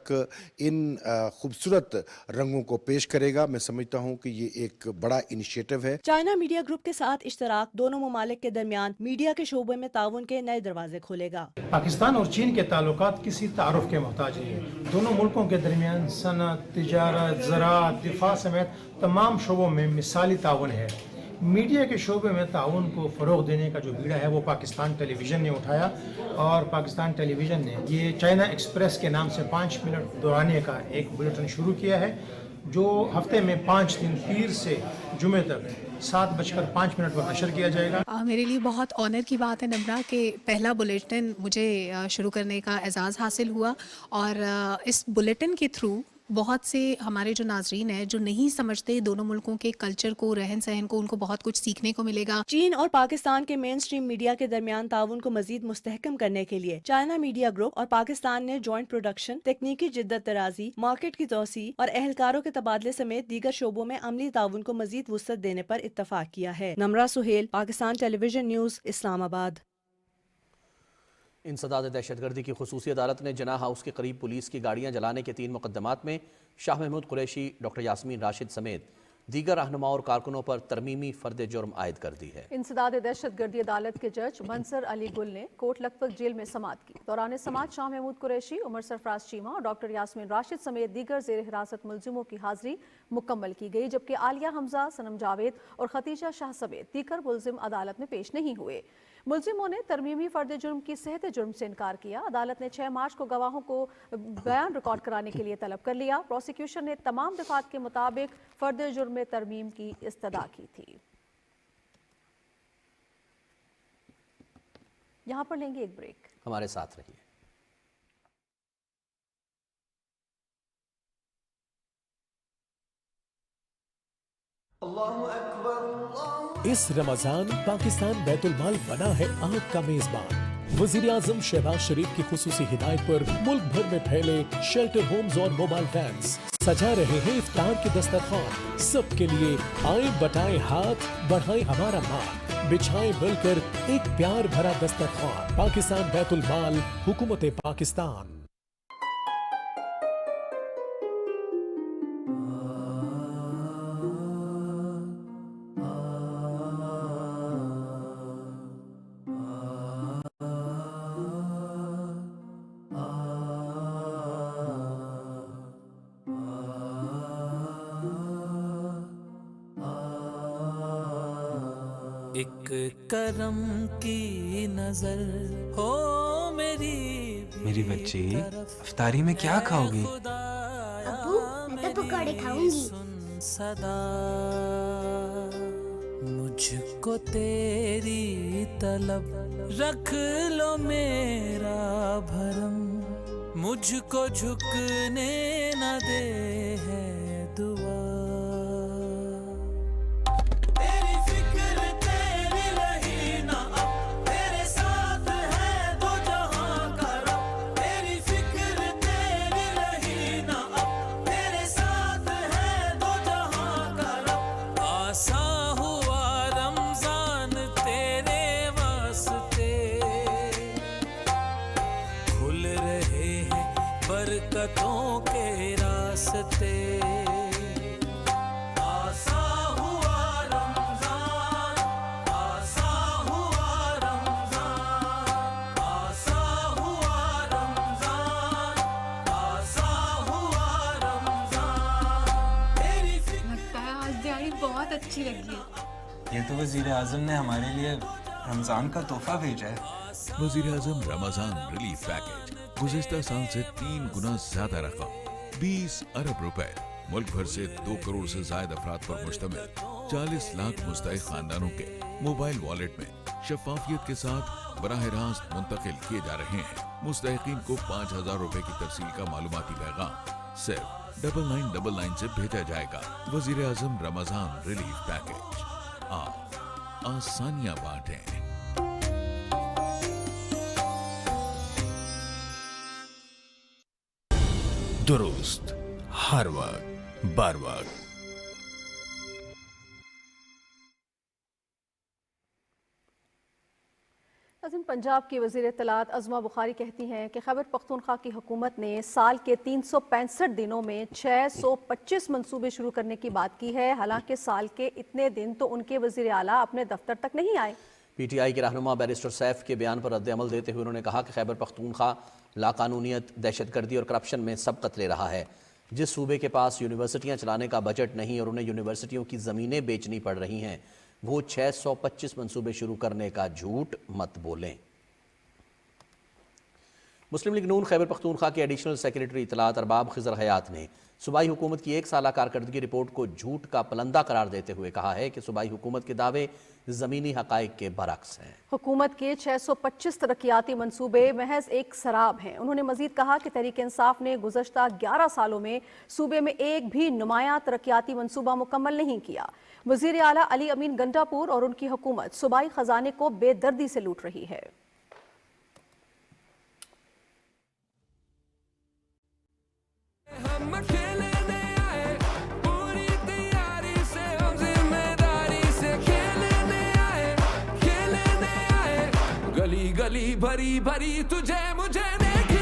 इन खूबसूरत रंगों को पेश करेगा। मैं समझता हूँ कि ये एक बड़ा इनिशिएटिव है। चाइना मीडिया ग्रुप के साथ इश्तराक दोनों ममालिक के दरमियान मीडिया के शोबे में ताउन के नए दरवाजे खोलेगा। पाकिस्तान और चीन के ताल्लुकात किसी तारुफ के मोहताज नहीं है। दोनों मुल्कों के दरमियान सनत, तिजारत, ज़राअत, दिफा समेत तमाम शोबों में मिसाली ताउन है। मीडिया के शोबे में ताउन को फ़रोग देने का जो बीड़ा है वो पाकिस्तान टेलीविज़न ने उठाया और पाकिस्तान टेलीविज़न ने ये चाइना एक्सप्रेस के नाम से 5 मिनट दौरानिए का एक बुलेटिन शुरू किया है, जो हफ्ते में 5 दिन पीर से जुमे तक 7:05 पर नशर किया जाएगा। मेरे लिए बहुत ऑनर की बात है नम्रा कि पहला बुलेटिन मुझे शुरू करने का एजाज़ हासिल हुआ और इस बुलेटिन के थ्रू बहुत से हमारे जो नाजरीन हैं जो नहीं समझते दोनों मुल्कों के कल्चर को, रहन सहन को, उनको बहुत कुछ सीखने को मिलेगा। चीन और पाकिस्तान के मेन स्ट्रीम मीडिया के दरमियान ताउन को मजीद मुस्तहकम करने के लिए चाइना मीडिया ग्रुप और पाकिस्तान ने जॉइंट प्रोडक्शन, तकनीकी जिद्दत तराजी, मार्केट की तोसी और एहलकारों के तबादले समेत दीगर शोबों में अमली ताउन को मजीद वुसअत देने पर इत्तफाक किया है। Namra Suhail, Pakistan television news, Islamabad. इंसदाद दहशतगर्दी की खुसूसी अदालत ने जना हाउस के करीब पुलिस की गाड़ियां जलाने के 3 मुकदमात में शाह महमूद कुरैशी, डॉक्टर यास्मीन राशिद समेत दीगर रहनुमाओं और कारकुनों पर तरमीमी फर्द जुर्म आयद कर दी है। इंसदाद दहशतगर्दी अदालत के जज मंसर अली गुल ने कोट लखपत जेल में समाअत की। दौरान समाअत शाह महमूद कुरैशी, उमर सरफराज चीमा और डॉक्टर यास्मीन राशिद समेत दीगर जेर हिरासत मुलजिमों की हाजिरी मुकम्मल की गई, जबकि आलिया हमजा, सनम जावेद और खतीजा शाह समेत दीगर मुलजिम अदालत में पेश नहीं हुए। मुलजिमों ने तरमीमी फर्द जुर्म की सेहत जुर्म से इनकार किया। अदालत ने 6 मार्च को गवाहों को बयान रिकॉर्ड कराने के लिए तलब कर लिया। प्रोसिक्यूशन ने तमाम दफात के मुताबिक फर्द जुर्म में तरमीम की इस्तदा की थी। यहाँ पर लेंगे एक ब्रेक। हमारे साथ रहिए। इस रमजान पाकिस्तान बैतुल माल बना है आपका मेजबान। वजीर आजम शहबाज शरीफ की खुसूसी हिदायत पर मुल्क भर में फैले शेल्टर होम्स और मोबाइल वैन्स सजा रहे हैं इफ्तार के दस्तरखान। सबके लिए आए बटाए हाथ, बढ़ाए हमारा मान, बिछाए मिलकर एक प्यार भरा दस्तरखान। पाकिस्तान बैतुल माल, हुकूमत पाकिस्तान। एक करम की नजर हो मेरी बच्ची, इफ्तारी में क्या खाओगी? अब्बू, मैं तो पकौड़े खाऊंगी। सदा मुझको तेरी तलब रख लो मेरा भरम, मुझको झुकने न दे है दुआ। तेरी फिक्र तेरी रही ना अब, तेरे साथ है दो जहां का रब। तेरी फिक्र तेरी रही ना अब, तेरे साथ है दो जहां का रब। आसा हुआ रमजान तेरे वास्ते, खुल रहे हैं बरकतों के रास्ते। आसा हुआ रमजान, आसा हुआ रमजान, आसा हुआ रमजान, आसा हुआ रमजान। तेरी लगता है आज दिहाड़ी बहुत अच्छी लगी है। ये तो वजीर आजम ने हमारे लिए रमजान का तोहफा भेजा है। वजीर आजम रमजान रिलीफ पैकेज, गुज़िश्ता साल से 3 गुना ज्यादा रकम, 20 अरब रुपए, मुल्क भर से 2 करोड़ से ज्यादा अफराद पर मुश्तमिल 40 लाख मुस्तहिक खानदानों के मोबाइल वॉलेट में शफाफियत के साथ बराह रास्त मुंतकिल किए जा रहे हैं। मुस्तहिकीन को 5000 रुपए की तरसील का मालूमाती पैगाम सिर्फ 9999 से भेजा जाएगा। वजीर आजम रमजान रिलीफ पैकेज, आप आसानियां बांटें। दुरुस्त, हर वक्त, बर वक्त। नाज़रीन, पंजाब की वज़ीर इत्तलात अज़मा बुखारी कहती हैं कि खैबर पख्तूनख्वा की हुकूमत ने साल के 365 दिनों में 625 मंसूबे शुरू करने की बात की है। हालांकि साल के इतने दिन तो उनके वज़ीर आला अपने दफ्तर तक नहीं आए। PTI के रहनुमा बैरिस्टर सैफ के बयान पर रद्द-ए-अमल देते हुए उन्होंने कहा कि खैबर पख्तूनख्वा लाकानूनियत, दहशतगर्दी और करप्शन में सबकत ले रहा है। जिस सूबे के पास यूनिवर्सिटियाँ चलाने का बजट नहीं और उन्हें यूनिवर्सिटियों की ज़मीनें बेचनी पड़ रही हैं, वो 625 मंसूबे शुरू करने का झूठ मत बोलें। मुस्लिम लीग नून खैबर पख्तूनख्वा के एडिशनल सेक्रेटरी इत्तलात अरबाब खिज़र हयात ने सूबाई हुकूमत की 1 साला कारकर्दगी रिपोर्ट को झूठ का पलंदा करार देते हुए कहा है कि सूबाई हुकूमत के दावे ज़मीनी हक़ाइक़ के बरक्स हैं। हुकूमत के 625 तरक्याती मंसूबे महज एक सराब हैं। उन्होंने मजीद कहा कि तहरीक इंसाफ ने गुज़श्ता 11 सालों में सूबे में एक भी नुमायां तरक्याती मंसूबा मुकम्मल नहीं किया। वज़ीर आला अली अमीन गंडापुर और उनकी हुकूमत सूबाई खजाने को बेदर्दी से लूट रही है। हम खेलने आए पूरी तैयारी से, हम जिम्मेदारी से खेलने आए गली गली भरी भरी तुझे मुझे देखने।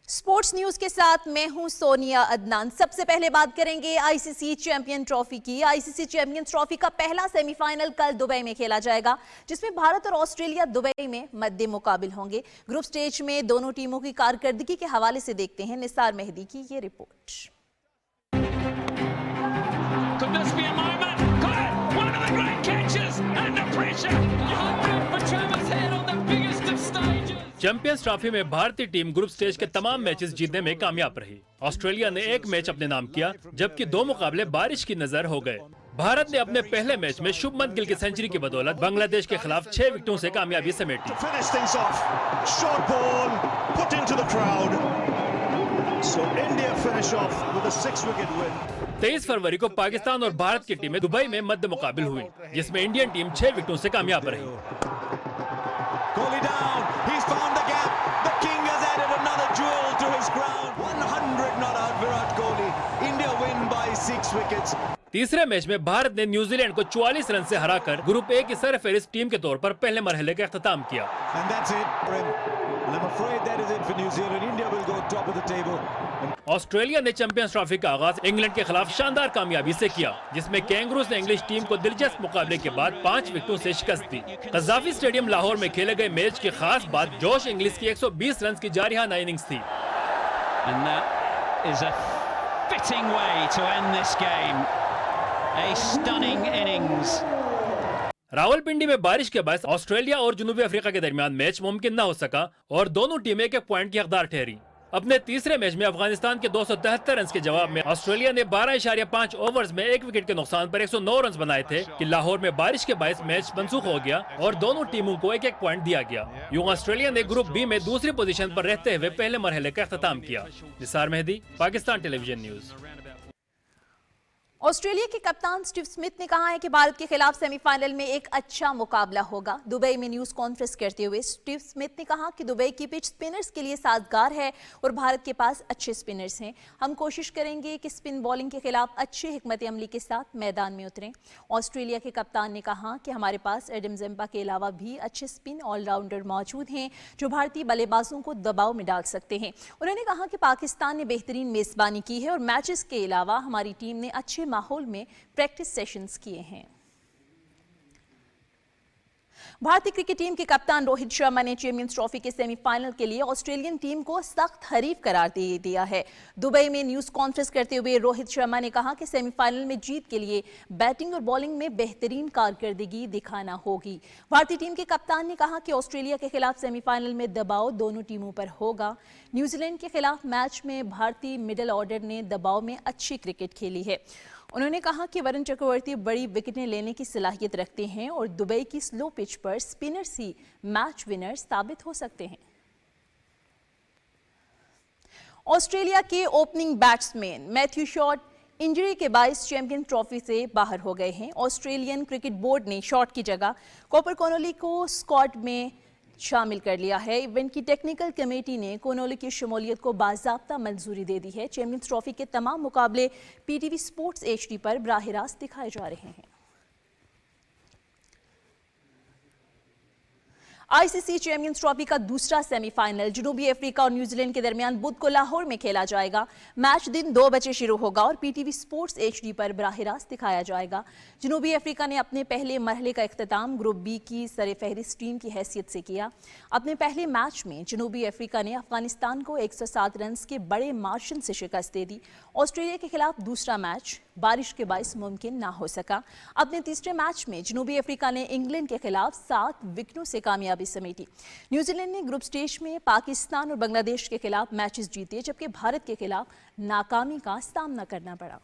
स्पोर्ट्स न्यूज के साथ मैं हूं सोनिया अदनान। सबसे पहले बात करेंगे आईसीसी चैंपियन ट्रॉफी की। आईसीसी चैंपियंस ट्रॉफी का पहला सेमीफाइनल कल दुबई में खेला जाएगा, जिसमें भारत और ऑस्ट्रेलिया दुबई में मद्दे मुकाबिल होंगे। ग्रुप स्टेज में दोनों टीमों की कारकर्दगी के हवाले से देखते हैं निसार मेहदी की ये रिपोर्ट। चैंपियंस ट्रॉफी में भारतीय टीम ग्रुप स्टेज के तमाम मैचेस जीतने में कामयाब रही। ऑस्ट्रेलिया ने एक मैच अपने नाम किया, जबकि 2 मुकाबले बारिश की नजर हो गए। भारत ने अपने पहले मैच में शुभमन गिल की सेंचुरी की बदौलत बांग्लादेश के खिलाफ 6 विकेटों से कामयाबी समेटी। 23 फरवरी को पाकिस्तान और भारत की टीमें दुबई में मध्य मुकाबिल हुई, जिसमें इंडियन टीम 6 विकेटों से कामयाब रही। तीसरे मैच में भारत ने न्यूजीलैंड को 44 रन से हराकर ग्रुप ए की सरफहरिस्त टीम के तौर पर पहले मरहले का अख्ताम किया। ऑस्ट्रेलिया ने चैंपियंस ट्रॉफी का आगाज इंग्लैंड के खिलाफ शानदार कामयाबी से किया, जिसमें कैंगरूज ने इंग्लिश टीम को दिलचस्प मुकाबले के बाद 5 विकेटों से शिकस्त दी। कज़ाफी स्टेडियम लाहौर में खेले गए मैच की खास बात जोश इंग्लिश की 120 रन की जारिहाना इनिंग्स थी। Fitting way to end this game. A stunning innings. Rawalpindi में बारिश के बाद ऑस्ट्रेलिया और जनूबी अफ्रीका के दरमियान मैच मुमकिन न हो सका और दोनों टीमें एक पॉइंट की हकदार ठहरी। अपने तीसरे मैच में अफगानिस्तान के 273 रन के जवाब में ऑस्ट्रेलिया ने 12.5 ओवर्स में 1 विकेट के नुकसान पर 109 रन बनाए थे कि लाहौर में बारिश के बायस मैच मनसूख हो गया और दोनों टीमों को एक पॉइंट दिया गया। यूं ऑस्ट्रेलिया ने ग्रुप बी में दूसरी पोजीशन पर रहते हुए पहले मरहले का अख्ताम किया। Nisar Mehdi, Pakistan television news. Australia के कप्तान स्टीव स्मिथ ने कहा है कि भारत के खिलाफ सेमीफाइनल में एक अच्छा मुकाबला होगा। दुबई में न्यूज कॉन्फ्रेंस करते हुए स्टीव स्मिथ ने कहा कि दुबई की पिच स्पिनर्स के लिए साजगार है और भारत के पास अच्छे स्पिनर्स हैं। हम कोशिश करेंगे कि स्पिन बॉलिंग के खिलाफ अच्छे हिकमत अमली के साथ मैदान में उतरें। ऑस्ट्रेलिया के कप्तान ने कहा कि हमारे पास एडम ज़म्पा के अलावा भी अच्छे स्पिन ऑलराउंडर मौजूद हैं जो भारतीय बल्लेबाजों को दबाव में डाल सकते हैं। उन्होंने कहा कि पाकिस्तान ने बेहतरीन मेजबानी की है और मैचेस के अलावा हमारी टीम ने अच्छे माहौल में प्रैक्टिस सेशंस किए हैं। भारतीय क्रिकेट टीम के कप्तान रोहित शर्मा ने चैंपियंस ट्रॉफी के सेमीफाइनल के लिए ऑस्ट्रेलियन टीम को सख्त हरीफ करार दे दिया है। दुबई में न्यूज कॉन्फ्रेंस करते हुए रोहित शर्मा ने कहा कि सेमीफाइनल में जीत के लिए बैटिंग और बॉलिंग में बेहतरीन कारकर्दगी दिखाना होगी। भारतीय टीम के कप्तान ने कहा कि ऑस्ट्रेलिया के खिलाफ सेमीफाइनल में दबाव दोनों टीमों पर होगा। न्यूजीलैंड के खिलाफ मैच में भारतीय मिडिल ऑर्डर ने दबाव में अच्छी क्रिकेट खेली है। उन्होंने कहा कि वरुण चक्रवर्ती बड़ी विकेटें लेने की सलाहियत रखते हैं और दुबई की स्लो पिच पर स्पिनर्स ही मैच विनर साबित हो सकते हैं। ऑस्ट्रेलिया के opening batsman Matthew Short injury के बायस चैंपियन ट्रॉफी से बाहर हो गए हैं। ऑस्ट्रेलियन क्रिकेट बोर्ड ने शॉट की जगह कॉपर कॉनोली को स्क्वाड में शामिल कर लिया है। इवेंट की टेक्निकल कमेटी ने कोनोली की शमूलियत को बाज़ाब्ता मंजूरी दे दी है। चैंपियंस ट्रॉफी के तमाम मुकाबले पीटीवी स्पोर्ट्स HD पर बराह रास्त दिखाए जा रहे हैं। आईसीसी चैंपियंस ट्रॉफी का दूसरा सेमीफाइनल जनूबी अफ्रीका और न्यूजीलैंड के दरमियान बुध को लाहौर में खेला जाएगा। मैच दिन 2 बजे शुरू होगा और पीटीवी स्पोर्ट्स HD पर बराह रास्त दिखाया जाएगा। जनूबी अफ्रीका ने अपने पहले मरहले का इख्तिताम ग्रुप बी की सरफहरिस्त टीम की हैसियत से किया। अपने पहले मैच में जनूबी अफ्रीका ने अफगानिस्तान को 107 रन के बड़े मार्जिन से शिकस्त दे दी। ऑस्ट्रेलिया के खिलाफ दूसरा मैच बारिश के बायस मुमकिन ना हो सका। अपने तीसरे मैच में जनूबी अफ्रीका ने इंग्लैंड के खिलाफ 7 विकेटों से कामयाबी समेटी। न्यूजीलैंड ने ग्रुप स्टेज में पाकिस्तान और बांग्लादेश के खिलाफ मैचेस जीते, जबकि भारत के खिलाफ नाकामी का सामना करना पड़ा।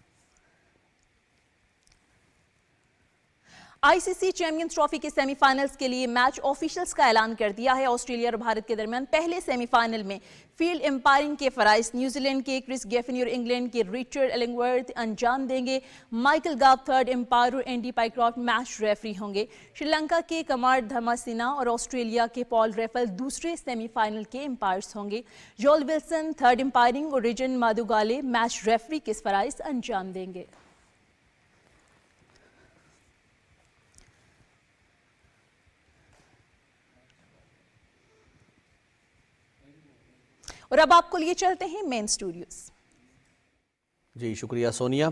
आईसीसी चैंपियंस ट्रॉफी के सेमीफाइनल्स के लिए मैच ऑफिशियल्स का ऐलान कर दिया है। ऑस्ट्रेलिया और भारत के दरमियान पहले सेमीफाइनल में फील्ड एम्पायरिंग के फराइज न्यूजीलैंड के क्रिस गेफनी और इंग्लैंड के रिचर्ड एलिंगवर्थ अंजाम देंगे। माइकल गाव थर्ड एम्पायर और एंडी पाइक्रॉफ्ट मैच रेफरी होंगे। श्रीलंका के कमार धमासिना और ऑस्ट्रेलिया के पॉल रेफल दूसरे सेमीफाइनल के एम्पायर्स होंगे। जोल विल्सन थर्ड एम्पायरिंग और रिजन मादुगाले मैच रेफरी के फराइज अंजाम देंगे। और अब आपको लिए चलते हैं मेन स्टूडियोज। जी शुक्रिया सोनिया।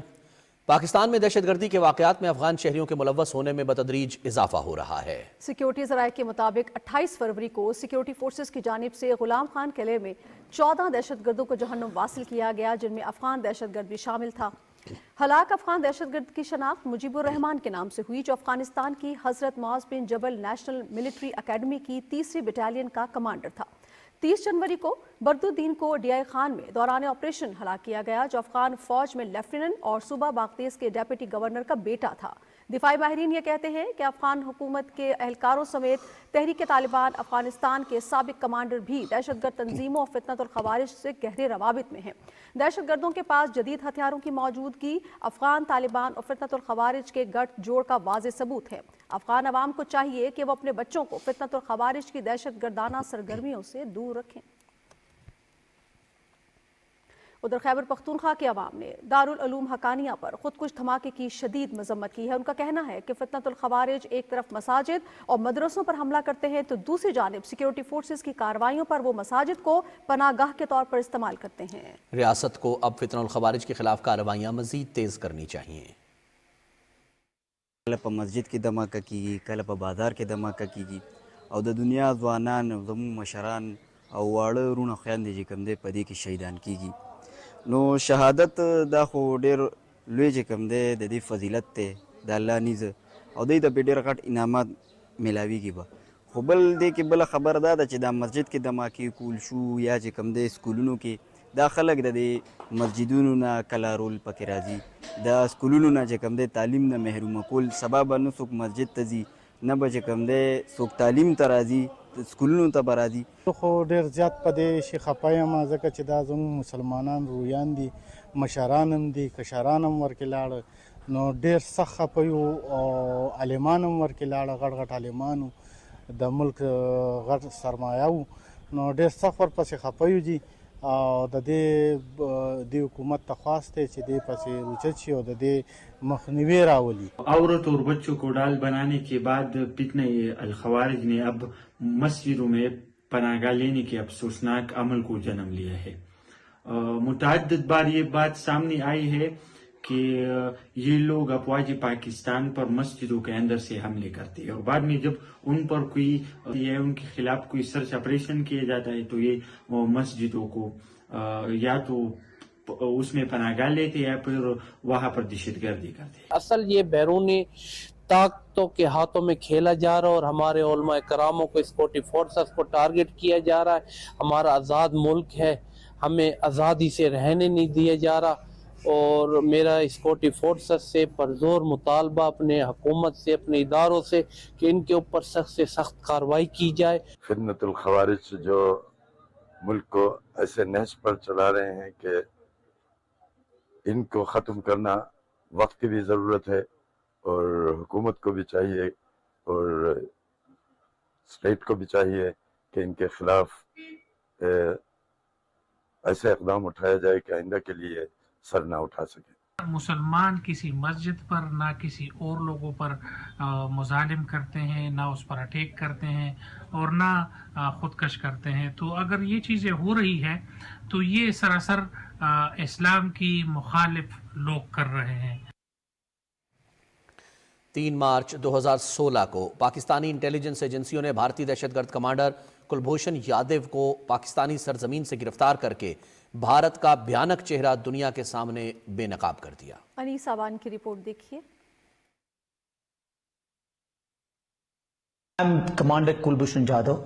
पाकिस्तान में दहशतगर्दी के वाकयात में अफगान शहरियों के मुलव्वस होने में बतदरीज इजाफा हो रहा है। सिक्योरिटी ज़राए के मुताबिक 28 फरवरी को सिक्योरिटी फोर्सेस की जानिब से गुलाम खान किले में 14 दहशतगर्दों को जहन्नुम वासिल किया गया, जिनमें अफगान दहशतगर्द भी शामिल था। हलाक अफगान दहशतगर्द की शनाख्त मुजीबुर रहमान के नाम से हुई, जो अफगानिस्तान की हजरत मुआज बिन जबल नेशनल मिलिट्री अकेडमी की 3री बटालियन का कमांडर था। 30 जनवरी को बरदुद्दीन को डीआई खान में दौरान ऑपरेशन हलाक किया गया, जो अफगान फौज में लेफ्टिनेंट और सूबा बागतेज के डेप्यूटी गवर्नर का बेटा था। दिफाई माहिरीन ये कहते हैं कि अफगान हुकूमत के एहलकारों समेत तहरीक तालिबान अफगानिस्तान के साबिक कमांडर भी दहशतगर्द तंजीमों और फितनतुल खवारिज से गहरे रवाबित में हैं। दहशतगर्दों के पास जदीद हथियारों की मौजूदगी अफगान तालिबान और फितनतुल खवारिज के गठजोड़ का वाज़ेह सबूत है। अफगान अवाम को चाहिए कि वो अपने बच्चों को फितनतुल खवारिज की दहशतगर्दाना सरगर्मियों से दूर रखें। उधर खैबर पख्तूनख्वा के अवाम ने दारुल उलूम हकानिया पर खुदकुश धमाके की शदीद मजम्मत की है। उनका कहना है कि फितनतुल खवारिज एक तरफ मसाजिद और मदरसों पर हमला करते हैं तो दूसरी जानिब सिक्योरिटी फोर्सेस की कार्रवाइयों पर वो मसाजिद को पनागाह के तौर पर इस्तेमाल करते हैं। रियासत को अब फितनतुल खवारिज के खिलाफ कार्रवाइयाँ मजीद तेज करनी चाहिए। कल पे मस्जिद की धमाका की, कल पे बाजार के धमाका की और द दुनिया जवानान जमू मशरान और वाड़े रुण ख्याल जी कम दे पदी की शहीदान की नो शहादत दा खो डेर लुए जे कम दे दी फजीलत ते द अल्लाह निज और दे द डेर घट इनामत मिलावी की बा खबल दे के बला खबरदार दा दा मस्जिद के धमाके कूल शू या जे कम दे स्कूलों के दाखलक दे मस्जिदों ना कला रोल पके राजी दा स्कूलों ना जे कम दे तालीम ना महरूम कोल सबब न सुक मस्जिद तजी न बजे कम दे सुक तालीम तराजी स्कूलों ته برادي خو ډیر زیات پدې شي خپایم ځکه چې دا زموږ مسلمانان رویان دي، مشران هم دي، کشران هم ورکې لاړ نو ډیر سخت خپیو او عالمان هم ورکې لاړ، غټ غټ عالمانو د ملک غټ سرمایه نو ډیر سخت ورپسې خپیو دي او د دې حکومت ته خواست ہے چې دې پسې اوچت شي او د دې مخنیوی راولي۔ عورت اور بچوں کو ڈال بنانے کے بعد فتنہ الخوارج نے اب مسجدوں میں پناہ گاہ لینے کے افسوسناک عمل کو جنم لیا ہے۔ متعدد بار یہ بات سامنے آئی ہے کہ یہ لوگ افواج پاکستان پر مسجدوں کے اندر سے حملے کرتے ہیں اور بعد میں جب ان پر کوئی ان کے خلاف کوئی سرچ آپریشن کیا جاتا ہے تو یہ مسجدوں کو یا تو اس میں پناہ گاہ لیتے یا پھر وہاں پر دہشت گردی کرتے ہیں۔ اصل یہ بیرونی طاقتوں کے ہاتھوں میں کھیلا جا رہا ہے اور ہمارے علماء کراموں کو سیکورٹی فورسز کو ٹارگٹ کیا جا رہا ہے۔ ہمارا آزاد ملک ہے، ہمیں آزادی سے رہنے نہیں دیا جا رہا اور میرا سیکورٹی فورسز سے پرزور مطالبہ اپنے حکومت سے، اپنے اداروں سے کہ ان کے اوپر سخت سے سخت کارروائی کی جائے۔ فتنۃ الخوارج جو ملک کو ایسے نہج پر چلا رہے ہیں کہ ان کو ختم کرنا وقت کی بھی ضرورت ہے اور حکومت کو بھی چاہیے اور اسٹیٹ کو بھی چاہیے کہ ان کے خلاف ایسے اقدام اٹھایا جائے کہ آئندہ کے لیے سر نہ اٹھا سکے۔ مسلمان کسی مسجد پر نہ کسی اور لوگوں پر مظالم کرتے ہیں، نہ اس پر اٹیک کرتے ہیں اور نہ خودکش کرتے ہیں، تو اگر یہ چیزیں ہو رہی ہیں تو یہ سراسر اسلام کی مخالف لوگ کر رہے ہیں۔ 3 مارچ 2016 کو پاکستانی انٹیلیجنس ایجنسیوں نے بھارتی دہشت گرد کمانڈر کلبھوشن یادو کو پاکستانی سرزمین سے گرفتار کر کے بھارت کا بھیانک چہرہ دنیا کے سامنے بے نقاب کر دیا۔ انیس آبان کی رپورٹ دیکھیے۔ I am Commander Kulbhushan Jadhav,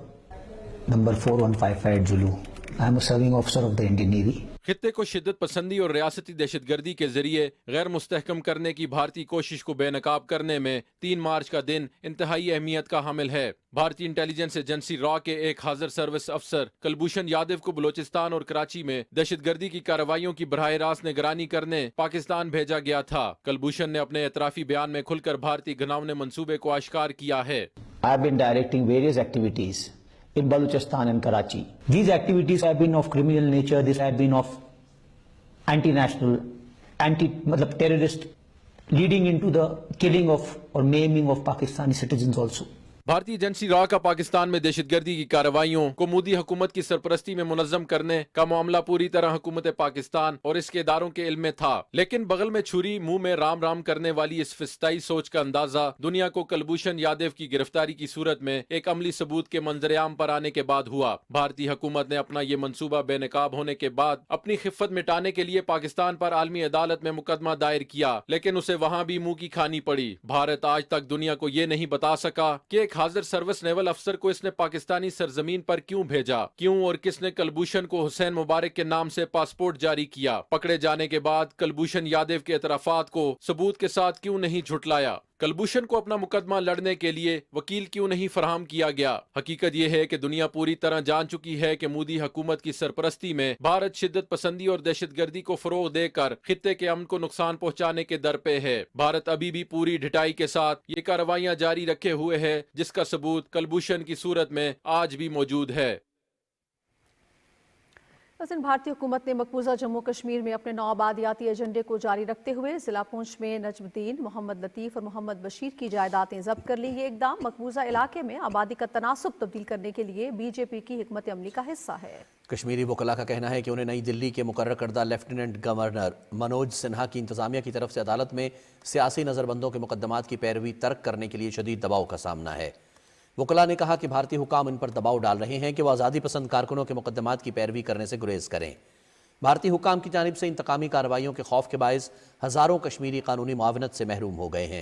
number 4155 Zulu. I am a serving officer of the Indian Navy. خطے کو شدت پسندی اور ریاستی دہشت گردی کے ذریعے غیر مستحکم کرنے کی بھارتی کوشش کو بے نقاب کرنے میں 3 مارچ کا دن انتہائی اہمیت کا حامل ہے۔ بھارتی انٹیلیجنس ایجنسی را کے ایک حاضر سروس افسر کلبھوشن یادو کو بلوچستان اور کراچی میں دہشت گردی کی کارروائیوں کی براہ راست نگرانی کرنے پاکستان بھیجا گیا تھا۔ کلبھوشن نے اپنے اعترافی بیان میں کھل کر بھارتی گھناؤنے منصوبے کو آشکار کیا ہے۔ I have been directing various activities in Balochistan and Karachi. These activities have been of criminal nature. These have been of anti-national, terrorist, leading into the killing of or maiming of Pakistani citizens also. بھارتی agency را کا پاکستان میں دہشت گردی کی کارروائیوں کو مودی حکومت کی سرپرستی میں منظم کرنے کا معاملہ پوری طرح حکومت پاکستان اور اس کے اداروں کے علم میں تھا، لیکن بغل میں چھری منہ میں رام رام کرنے والی اس فسطائی سوچ کا اندازہ دنیا کو کلبھوشن یادو کی گرفتاری کی صورت میں ایک عملی ثبوت کے منظر عام پر آنے کے بعد ہوا۔ بھارتی حکومت نے اپنا یہ منصوبہ بے نقاب ہونے کے بعد اپنی خفت مٹانے کے لیے پاکستان پر عالمی عدالت میں مقدمہ دائر کیا، لیکن اسے وہاں بھی منہ کی کھانی پڑی۔ بھارت آج تک دنیا کو یہ نہیں بتا سکا کہ ایک हाजिर सर्विस नेवल अफसर को इसने पाकिस्तानी सरजमीन पर क्यों भेजा, क्यों और किसने कलभूषण को हुसैन मुबारक के नाम से पासपोर्ट जारी किया। पकड़े जाने के बाद कलभूषण यादव के एतराफात को सबूत के साथ क्यों नहीं झुटलाया। कलभूषण को अपना मुकदमा लड़ने के लिए वकील क्यों नहीं फराहम किया गया। हकीकत यह है कि दुनिया पूरी तरह जान चुकी है कि मोदी हुकूमत की सरपरस्ती में भारत शिद्दत पसंदी और दहशतगर्दी को फरोग देकर खित्ते के अमन को नुकसान पहुंचाने के दर पे है। भारत अभी भी पूरी ढिठाई के साथ ये कार्रवाइयां जारी रखे हुए है, जिसका सबूत कलभूषण की सूरत में आज भी मौजूद है। वैसे भारतीय हुकूमत ने मकबूजा जम्मू कश्मीर में अपने 9 आबादियाती एजेंडे को जारी रखते हुए जिला पुंछ में नजमुद्दीन, मोहम्मद लतीफ़ और मोहम्मद बशीर की जायदादें जब्त कर ली। ये इकदाम मकबूजा इलाके में आबादी का तनासुब तब्दील करने के लिए बीजेपी की हिकमत अमली का हिस्सा है। कश्मीरी वकला का कहना है कि उन्हें नई दिल्ली के मुकर्रर करदा लेफ्टिनेंट गवर्नर मनोज सिन्हा की इंतजामिया की तरफ से अदालत में सियासी नज़रबंदों के मुकदमात की पैरवी तर्क करने के लिए शदीद दबाव का सामना है। वकला ने कहा कि भारतीय हुकाम इन पर दबाव डाल रहे हैं कि वह आज़ादी पसंद कारकुनों के मुकदमात की पैरवी करने से गुरेज करें। भारतीय हुकाम की जानिब से इंतकामी कार्रवाइयों के खौफ के बायस हज़ारों कश्मीरी कानूनी मुआवनत से महरूम हो गए हैं।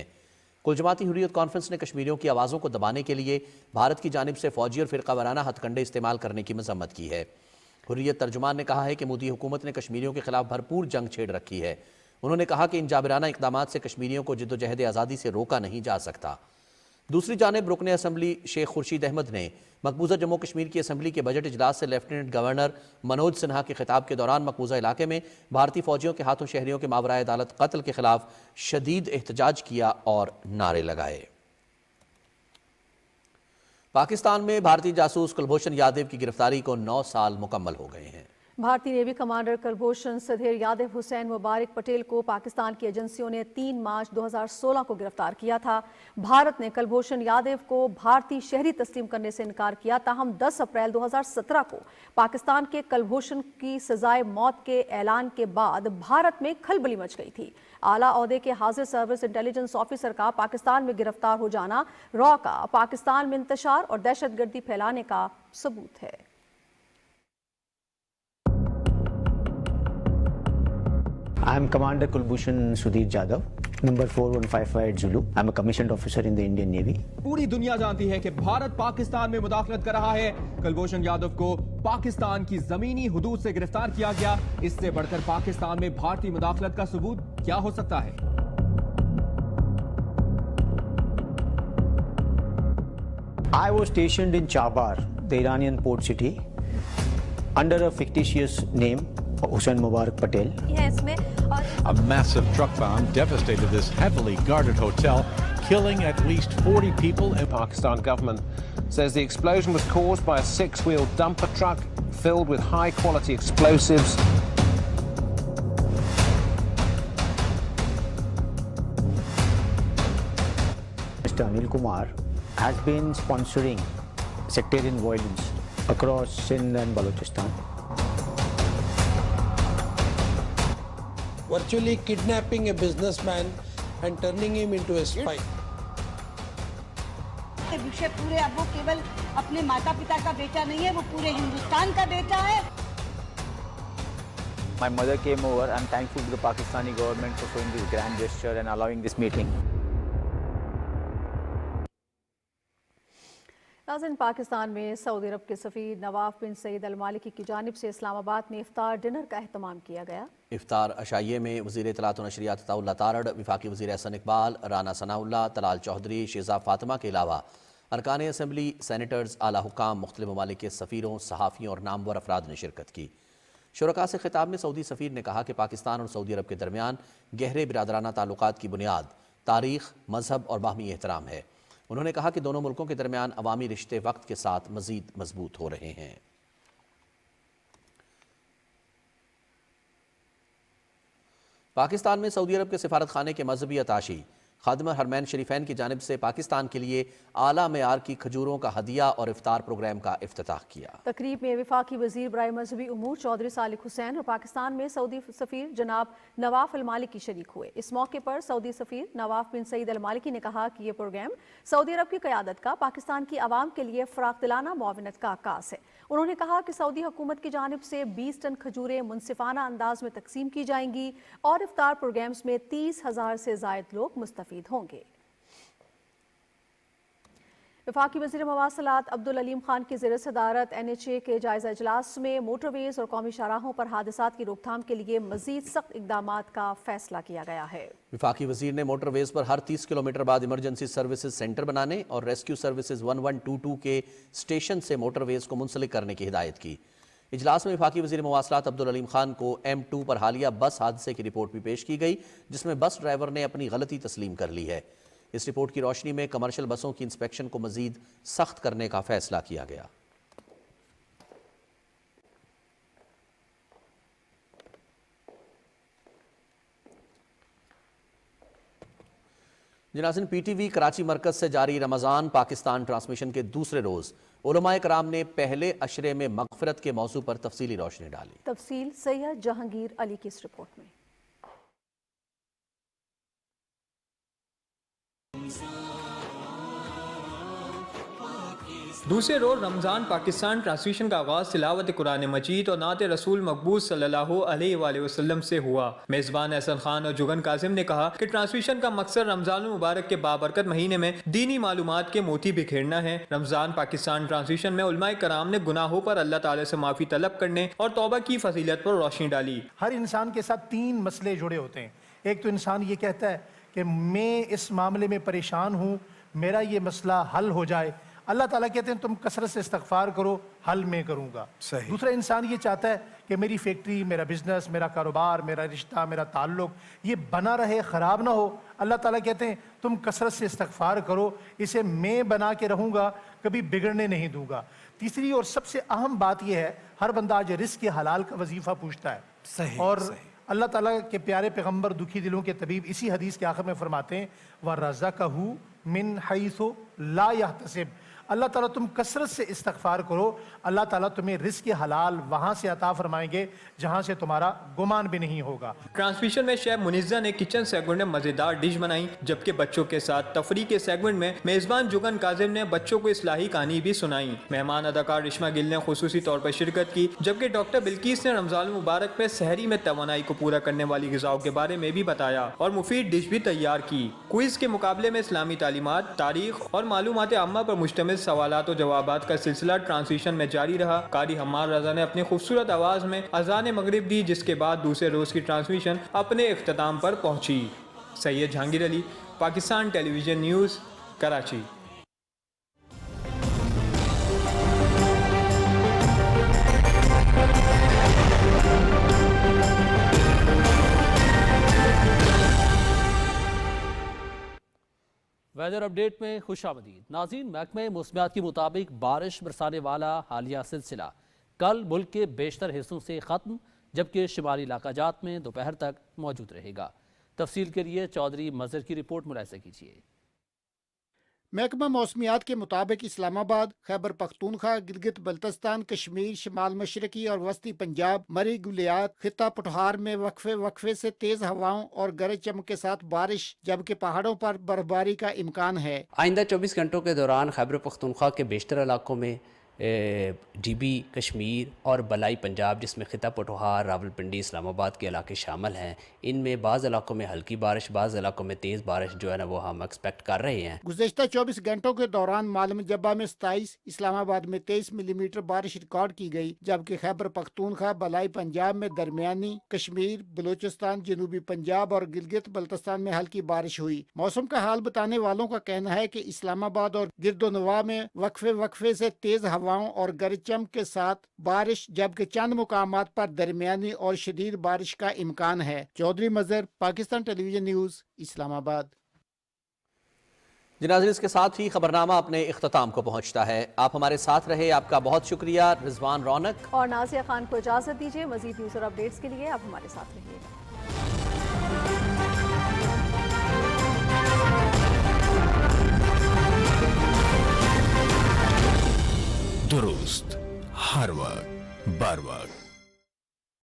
कुल जमाती हुर्रियत कॉन्फ्रेंस ने कश्मीरियों की आवाज़ों को दबाने के लिए भारत की जानिब से फौजी और फिरका वाराना हथकंडे इस्तेमाल करने की मजम्मत की है। हुर्रियत तर्जुमान ने कहा है कि मोदी हुकूमत ने कश्मीरियों के खिलाफ भरपूर जंग छेड़ रखी है। उन्होंने कहा कि इन जाबिराना इक़दामात से कश्मीरियों को जिद्दोजहद आज़ादी से रोका नहीं जा सकता। दूसरी जानिब रुकन असम्बली शेख खुर्शीद अहमद ने मकबूजा जम्मू कश्मीर की असम्बली के बजट इजलास से लेफ्टिनेंट गवर्नर मनोज सिन्हा के खिताब के दौरान मकबूजा इलाके में भारतीय फौजियों के हाथों शहरियों के मावराए अदालत कत्ल के खिलाफ शदीद एहतजाज किया और नारे लगाए। पाकिस्तान में भारतीय जासूस कुलभूषण यादव की गिरफ्तारी को 9 साल मुकम्मल हो गए हैं। भारतीय नेवी कमांडर कुलभूषण सधीर यादव हुसैन मुबारक पटेल को पाकिस्तान की एजेंसियों ने 3 मार्च 2016 को गिरफ्तार किया था। भारत ने कुलभूषण यादव को भारतीय शहरी तस्लीम करने से इनकार किया। ताहम 10 अप्रैल 2017 को पाकिस्तान के कुलभूषण की सजाए मौत के ऐलान के बाद भारत में खलबली मच गई थी। आला ओहदे के हाजिर सर्विस इंटेलिजेंस ऑफिसर का पाकिस्तान में गिरफ्तार हो जाना रॉ का पाकिस्तान में इंतशार और दहशतगर्दी फैलाने का सबूत है। I am Commander Kulbhushan Sudhir Jadhav, number 4155 Zulu. I am a commissioned officer in the Indian Navy. पूरी दुनिया जानती है कि भारत पाकिस्तान में मुदाखलत कर रहा है। कुलभूषण यादव को पाकिस्तान की जमीनी हुदूद से गिरफ्तार किया गया। इससे बढ़कर पाकिस्तान में भारतीय मुदाखलत का सबूत क्या हो सकता है? I was stationed in Chabar, the Iranian port city, under a fictitious name, Hussain Mubarak Patel. A massive truck bomb devastated this heavily guarded hotel, killing at least 40 people. The Pakistan government says the explosion was caused by a 6-wheel dumper truck filled with high-quality explosives. Mr. Anil Kumar has been sponsoring sectarian violence across Sindh and Balochistan. Virtually kidnapping a businessman and turning him into a spy. विषय पूरे अब वो केवल अपने माता पिता का बेटा नहीं है, वो पूरे हिंदुस्तान का बेटा है। My mother came over. I'm thankful to the Pakistani government for showing this grand gesture and allowing this meeting. नाज़रीन, पाकिस्तान में सऊदी अरब के सफ़ीर नवाफ बिन सईद अल मालिकी की जानिब से इस्लामाबाद में इफ्तार डिनर का एहतमाम किया गया। इफ्तार अशाइये में वज़ीर इत्तलात व नशरियात अताउल्लाह तारड़, वफाकी वज़ीर एहसन इकबाल, राना सनाउल्लाह, तलाल चौधरी, शेज़ा फातिमा के अलावा अरकान असम्बली, सैनेटर्स, आला हुकाम, मुख्तलिफ ममालिक के सफ़ीरों, सहाफ़ियों और नामवर अफराद ने शिरकत की। शुरका से खिताब में सऊदी सफ़ीर ने कहा कि पाकिस्तान और सऊदी अरब के दरमियान गहरे बिरादराना ताल्लुकात की बुनियाद तारीख़, मज़हब और बाहमी एहतराम है। उन्होंने कहा कि दोनों मुल्कों के दरमियान अवामी रिश्ते वक्त के साथ मज़ीद मजबूत हो रहे हैं। पाकिस्तान में सऊदी अरब के सिफारत खाने के मजहबी अताशी खादिम हरमैन शरीफैन की जानिब से पाकिस्तान के लिए आला मेयार की खजूरों का हदिया और इफ्तार प्रोग्राम का इफ्तिताह किया। तकरीब में वफाकी वज़ीर बराए मजहबी उमूर चौधरी सालिक हुसैन और पाकिस्तान में सऊदी सफ़ीर जनाब नवाफ अल मालिकी शरीक हुए। इस मौके पर सऊदी सफ़ीर नवाफ बिन सईद अल मालिकी ने कहा कि ये प्रोग्राम सऊदी अरब की क़यादत का पाकिस्तान की आवाम के लिए फ़राख़दिलाना मुआवनत का आगाज़ है। उन्होंने कहा कि सऊदी हुकूमत की जानिब से 20 टन खजूरें मुनसिफाना अंदाज में तकसीम की जाएंगी और इफ्तार प्रोग्राम्स में 30,000 से ज़ायद लोग मुस्तफ़ीद होंगे। वफाकी वज़ीर मवासलात अब्दुल अलीम खान की ज़ेर सदारत NHA के जायज़ा इजलास में मोटरवेज़ और कौमी शाहराहों पर हादसात की रोकथाम के लिए मज़ीद सख्त इक़दामात का फैसला किया गया है। वफाकी वज़ीर ने मोटरवेज़ पर हर 30 किलोमीटर बाद इमरजेंसी सर्विसेज सेंटर बनाने और रेस्क्यू सर्विसेज 1122 के स्टेशन से मोटरवेज़ को मुंसलिक करने की हिदायत की। इजलास में वफाकी वज़ीर मवासलात अब्दुल अलीम खान को M2 पर हालिया बस हादसे की रिपोर्ट भी पेश की गई, जिसमें बस ड्राइवर ने अपनी गलती तस्लीम कर ली है। इस रिपोर्ट की रोशनी में कमर्शियल बसों की इंस्पेक्शन को मजीद सख्त करने का फैसला किया गया। जनाज़िन, PTV कराची मरकज से जारी रमज़ान पाकिस्तान ट्रांसमिशन के दूसरे रोज़ उलमाए कराम ने पहले अशरे में मग़फ़िरत के मौजू पर तफसीली रोशनी डाली। तफसील सैयद जहांगीर अली की इस रिपोर्ट में। दूसरे रोज़ रमज़ान पाकिस्तान ट्रांसमिशन का आगाज़ तिलावत कुरान मजीद और नात रसूल मकबूल सल्लल्लाहु अलैहि वसल्लम से हुआ। मेज़बान एहसन खान और जुगन कासिम ने कहा कि ट्रांसमिशन का मकसद रमज़ान मुबारक के बाबरकत महीने में दीनी मालूमात के मोती बिखेरना है। रमज़ान पाकिस्तान ट्रांसमिशन में उलमाए कराम ने गुनाहों पर अल्लाह ताला से माफ़ी तलब करने और तौबा की फजीलत पर रोशनी डाली। हर इंसान के साथ 3 मसले जुड़े होते हैं। एक तो इंसान ये कहता है कि मैं इस मामले में परेशान हूँ, मेरा ये मसला हल हो जाए। अल्लाह ताला कहते हैं तुम कसरत से इस्तग़फ़ार करो, हल मैं करूँगा। दूसरा इंसान ये चाहता है कि मेरी फैक्ट्री, मेरा बिजनेस, मेरा कारोबार, मेरा रिश्ता, मेरा ताल्लुक ये बना रहे, ख़राब ना हो। अल्लाह ताला कहते हैं तुम कसरत से इस्तग़फ़ार करो, इसे मैं बना के रहूँगा, कभी बिगड़ने नहीं दूंगा। तीसरी और सबसे अहम बात यह है, हर बंदा आज रिज़्क़ के हलाल का वजीफ़ा पूछता है। और अल्लाह ताला के प्यारे पैगम्बर दुखी दिलों के तबीब इसी हदीस के आखिर में फरमाते हैं वरज़क़हू मिन हैसु ला यहतसिब। अल्लाह ताला तुम कसरत से इस्तग़फ़ार करो, अल्लाह ताला तुम्हें रिज़्क़ हलाल वहाँ से अता फरमाएंगे जहाँ से तुम्हारा गुमान भी नहीं होगा। ट्रांसमिशन में शेफ मुनिज़्ज़ा ने किचन सेगमेंट में मज़ेदार डिश बनाई, जबकि बच्चों के साथ तफरी के सेगमेंट में मेज़बान जुगन काजिम ने बच्चों को इस्लाही कहानी भी सुनाई। मेहमान अदाकार रिश्मा गिल ने खुसूसी तौर पर शिरकत की, जबकि डॉक्टर बिल्किस ने रमज़ान मुबारक में सहरी में तवानाई को पूरा करने वाली ग़िज़ाओं के बारे में भी बताया और मुफीद डिश भी तैयार की। क्विज़ के मुकाबले में इस्लामी तालीमात, तारीख और मालूमात आम्मा पर मुश्तमिल सवालात और जवाबात का सिलसिला ट्रांसमिशन में जारी रहा। कारी हम्मार रजा ने अपनी खूबसूरत आवाज़ में अज़ान मगरिब दी, जिसके बाद दूसरे रोज़ की ट्रांसमिशन अपने इख्तिताम पर पहुंची। Syed Jahangir Ali, Pakistan television news, Karachi. Weather update में खुशामदीद। नाज़रीन, महकमे मौसमियात के मुताबिक बारिश बरसाने वाला हालिया सिलसिला कल मुल्क के बेशतर हिस्सों से ख़त्म, जबकि शुमाली इलाकाजात में दोपहर तक मौजूद रहेगा। तफसील के लिए चौधरी मज़हर की रिपोर्ट मुलाहिज़ा कीजिए। महकमा मौसमियात के मुताबिक इस्लामाबाद, खैबर पख्तूनख्वा, गिलगित बल्तिस्तान, कश्मीर, शिमाल मशरकी और वस्ती पंजाब, मरी गुलियात, खिता पठहार में वक्फे से तेज हवाओं और गरज चमक के साथ बारिश, जबकि पहाड़ों पर बर्फबारी का इम्कान है। आइंदा 24 घंटों के दौरान खैबर पख्तूनख्वा के बेशतर इलाकों में डीबी, कश्मीर और बलाई पंजाब, जिसमें खिता पठहार, रावलपिंडी, इस्लामाबाद के इलाके शामिल हैं, इनमें बाज़ इलाकों में हल्की बारिश, बाज़ इलाकों में तेज़ बारिश जो है ना वो हम एक्सपेक्ट कर रहे हैं। गुज़श्ता 24 घंटों के दौरान मालूम जब्बा में 27, इस्लामाबाद में 23 मिलीमीटर बारिश रिकॉर्ड की गई, जबकि खैबर पख्तूनख्वा, बलाई पंजाब में दरमियानी, कश्मीर, बलूचिस्तान, जनूबी पंजाब और गिलगित बल्तिस्तान में हल्की बारिश हुई। मौसम का हाल बताने वालों का कहना है कि इस्लामाबाद और गिरदोनवा में वक्फे से तेज हवाओं और गरज चमक के साथ बारिश, जबकि चंद मुकामात पर दरमियानी और शदीद बारिश का इम्कान है। Chaudhry Mazhar, Pakistan television news, Islamabad. नाज़रीन, इसके साथ ही खबरनामा अपने इख्तिताम को पहुंचता है। आप हमारे साथ रहे, आपका बहुत शुक्रिया। रिजवान रौनक और नाज़िया खान को इजाज़त दीजिए। मज़ीद न्यूज़ और अपडेट्स के लिए आप हमारे साथ रहिएगा। दुरुस्त हर वक्त, बर वक्त।